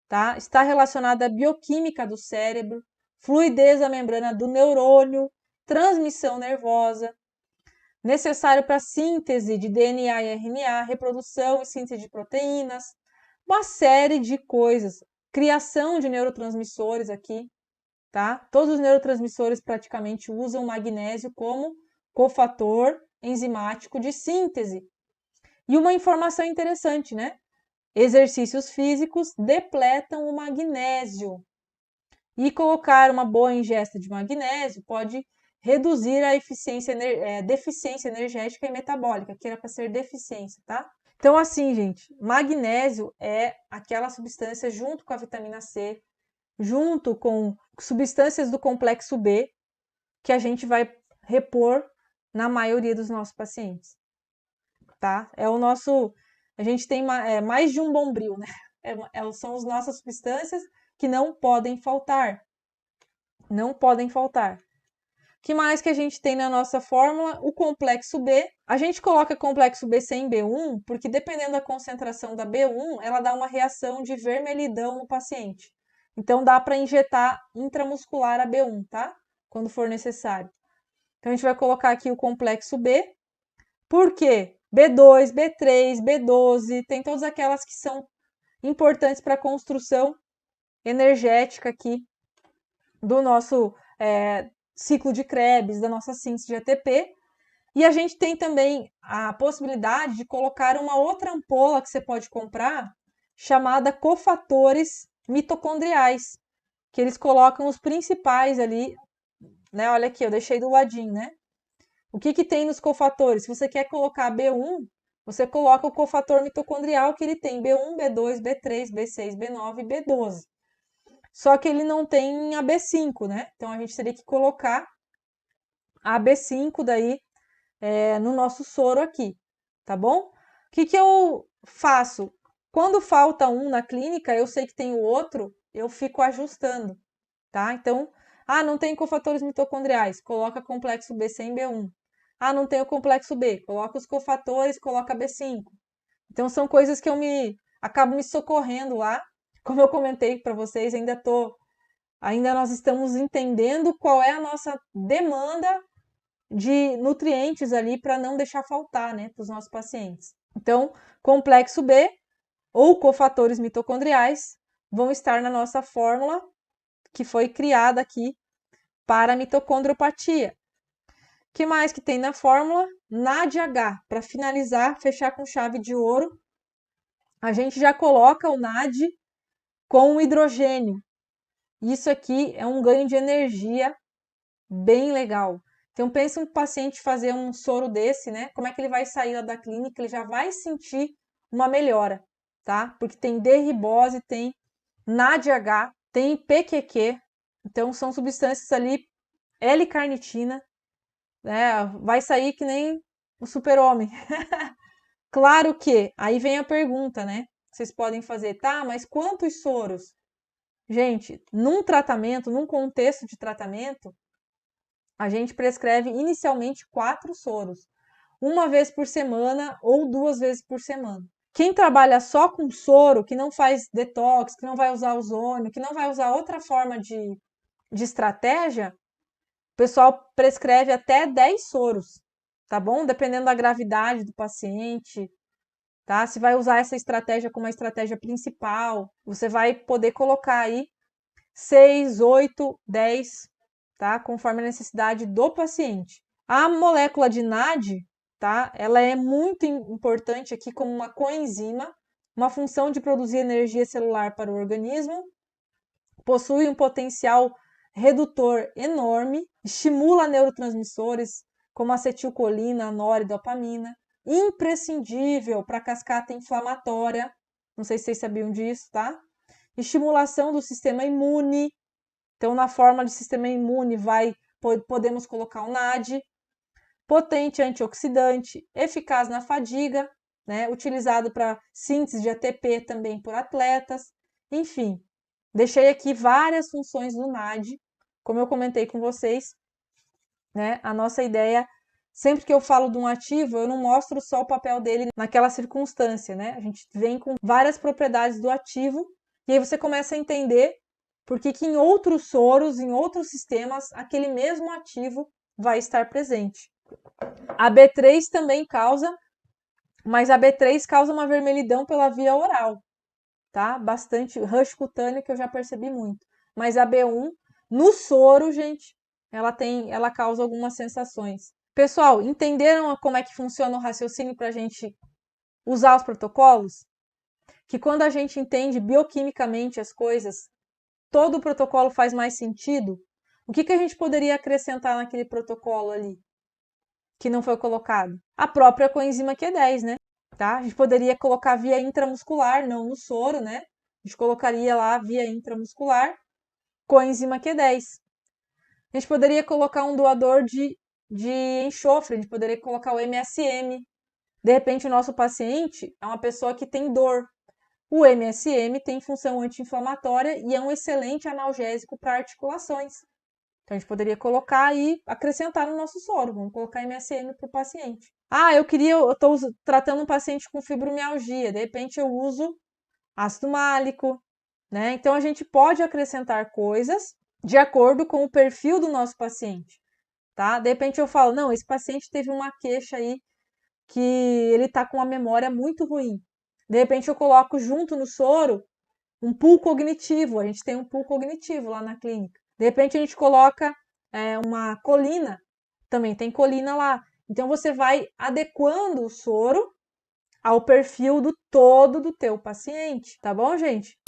tá? Está relacionada à bioquímica do cérebro, fluidez da membrana do neurônio, transmissão nervosa, necessário para síntese de DNA e RNA, reprodução e síntese de proteínas, uma série de coisas, criação de neurotransmissores aqui, tá? Todos os neurotransmissores praticamente usam magnésio como cofator enzimático de síntese. E uma informação interessante, né? Exercícios físicos depletam o magnésio. E colocar uma boa ingesta de magnésio pode reduzir a deficiência energética e metabólica, que era para ser deficiência, tá? Então, assim, gente, magnésio é aquela substância junto com a vitamina C, junto com substâncias do complexo B, que a gente vai repor na maioria dos nossos pacientes, tá? É o nosso. A gente tem mais de um bombril, né? São as nossas substâncias que não podem faltar. Não podem faltar. O que mais que a gente tem na nossa fórmula? O complexo B. A gente coloca complexo B sem B1, porque dependendo da concentração da B1, ela dá uma reação de vermelhidão no paciente. Então dá para injetar intramuscular a B1, tá? Quando for necessário. Então a gente vai colocar aqui o complexo B. Por quê? B2, B3, B12, tem todas aquelas que são importantes para a construção energética aqui do nosso ciclo de Krebs, da nossa síntese de ATP. E a gente tem também a possibilidade de colocar uma outra ampola que você pode comprar, chamada cofatores mitocondriais, que eles colocam os principais ali, né? Olha aqui, eu deixei do ladinho, né? O que que tem nos cofatores? Se você quer colocar B1, você coloca o cofator mitocondrial que ele tem B1, B2, B3, B6, B9 e B12. Só que ele não tem a B5, né? Então a gente teria que colocar a B5 daí no nosso soro aqui, tá bom? O que que eu faço? Quando falta um na clínica, eu sei que tem o outro, eu fico ajustando, tá? Então, não tem cofatores mitocondriais, coloca complexo B sem B1. Não tem o complexo B, coloca os cofatores, coloca B5. Então, são coisas que acabo me socorrendo lá. Como eu comentei para vocês, ainda nós estamos entendendo qual é a nossa demanda de nutrientes ali para não deixar faltar, né, para os nossos pacientes. Então, complexo B ou cofatores mitocondriais vão estar na nossa fórmula que foi criada aqui para a mitocondriopatia. O que mais que tem na fórmula? NADH. Para finalizar, fechar com chave de ouro, a gente já coloca o NAD com o hidrogênio. Isso aqui é um ganho de energia bem legal. Então, pensa um paciente fazer um soro desse, né? Como é que ele vai sair lá da clínica? Ele já vai sentir uma melhora, tá? Porque tem D-ribose, tem NADH, tem PQQ. Então, são substâncias ali, L-carnitina, né? Vai sair que nem o super-homem. Claro que, aí vem a pergunta, né? Vocês podem fazer, tá, mas quantos soros? Gente, num tratamento, num contexto de tratamento, a gente prescreve inicialmente 4 soros, uma vez por semana ou 2 vezes por semana. Quem trabalha só com soro, que não faz detox, que não vai usar ozônio, que não vai usar outra forma de estratégia, o pessoal prescreve até 10 soros, tá bom? Dependendo da gravidade do paciente, tá? Se vai usar essa estratégia como a estratégia principal, você vai poder colocar aí 6, 8, 10, tá? Conforme a necessidade do paciente. A molécula de NAD, tá? Ela é muito importante aqui como uma coenzima, uma função de produzir energia celular para o organismo, possui um potencial redutor enorme, estimula neurotransmissores como acetilcolina, noradopamina, imprescindível para a cascata inflamatória, não sei se vocês sabiam disso, tá? Estimulação do sistema imune, então na forma de sistema imune podemos colocar o NAD, potente antioxidante, eficaz na fadiga, né? Utilizado para síntese de ATP também por atletas, enfim. Deixei aqui várias funções do NAD, como eu comentei com vocês, né? A nossa ideia, sempre que eu falo de um ativo, eu não mostro só o papel dele naquela circunstância, né? A gente vem com várias propriedades do ativo e aí você começa a entender por que em outros soros, em outros sistemas, aquele mesmo ativo vai estar presente. A B3 também causa, mas a B3 causa uma vermelhidão pela via oral, tá? Bastante rush cutâneo que eu já percebi muito. Mas a B1, no soro, gente, ela causa algumas sensações. Pessoal, entenderam como é que funciona o raciocínio para a gente usar os protocolos? Que quando a gente entende bioquimicamente as coisas, todo o protocolo faz mais sentido? O que a gente poderia acrescentar naquele protocolo ali que não foi colocado? A própria coenzima Q10, né? Tá? A gente poderia colocar via intramuscular, não no soro, né? A gente colocaria lá via intramuscular, coenzima Q10. A gente poderia colocar um doador de enxofre, a gente poderia colocar o MSM. De repente, o nosso paciente é uma pessoa que tem dor. O MSM tem função anti-inflamatória e é um excelente analgésico para articulações. Então, a gente poderia colocar e acrescentar no nosso soro. Vamos colocar MSM para o paciente. Ah, eu estou tratando um paciente com fibromialgia. De repente, eu uso ácido málico, né? Então, a gente pode acrescentar coisas de acordo com o perfil do nosso paciente, tá? De repente, eu falo, não, esse paciente teve uma queixa aí que ele tá com uma memória muito ruim. De repente, eu coloco junto no soro um pool cognitivo. A gente tem um pool cognitivo lá na clínica. De repente, a gente coloca uma colina, também tem colina lá. Então, você vai adequando o soro ao perfil do todo do teu paciente, tá bom, gente?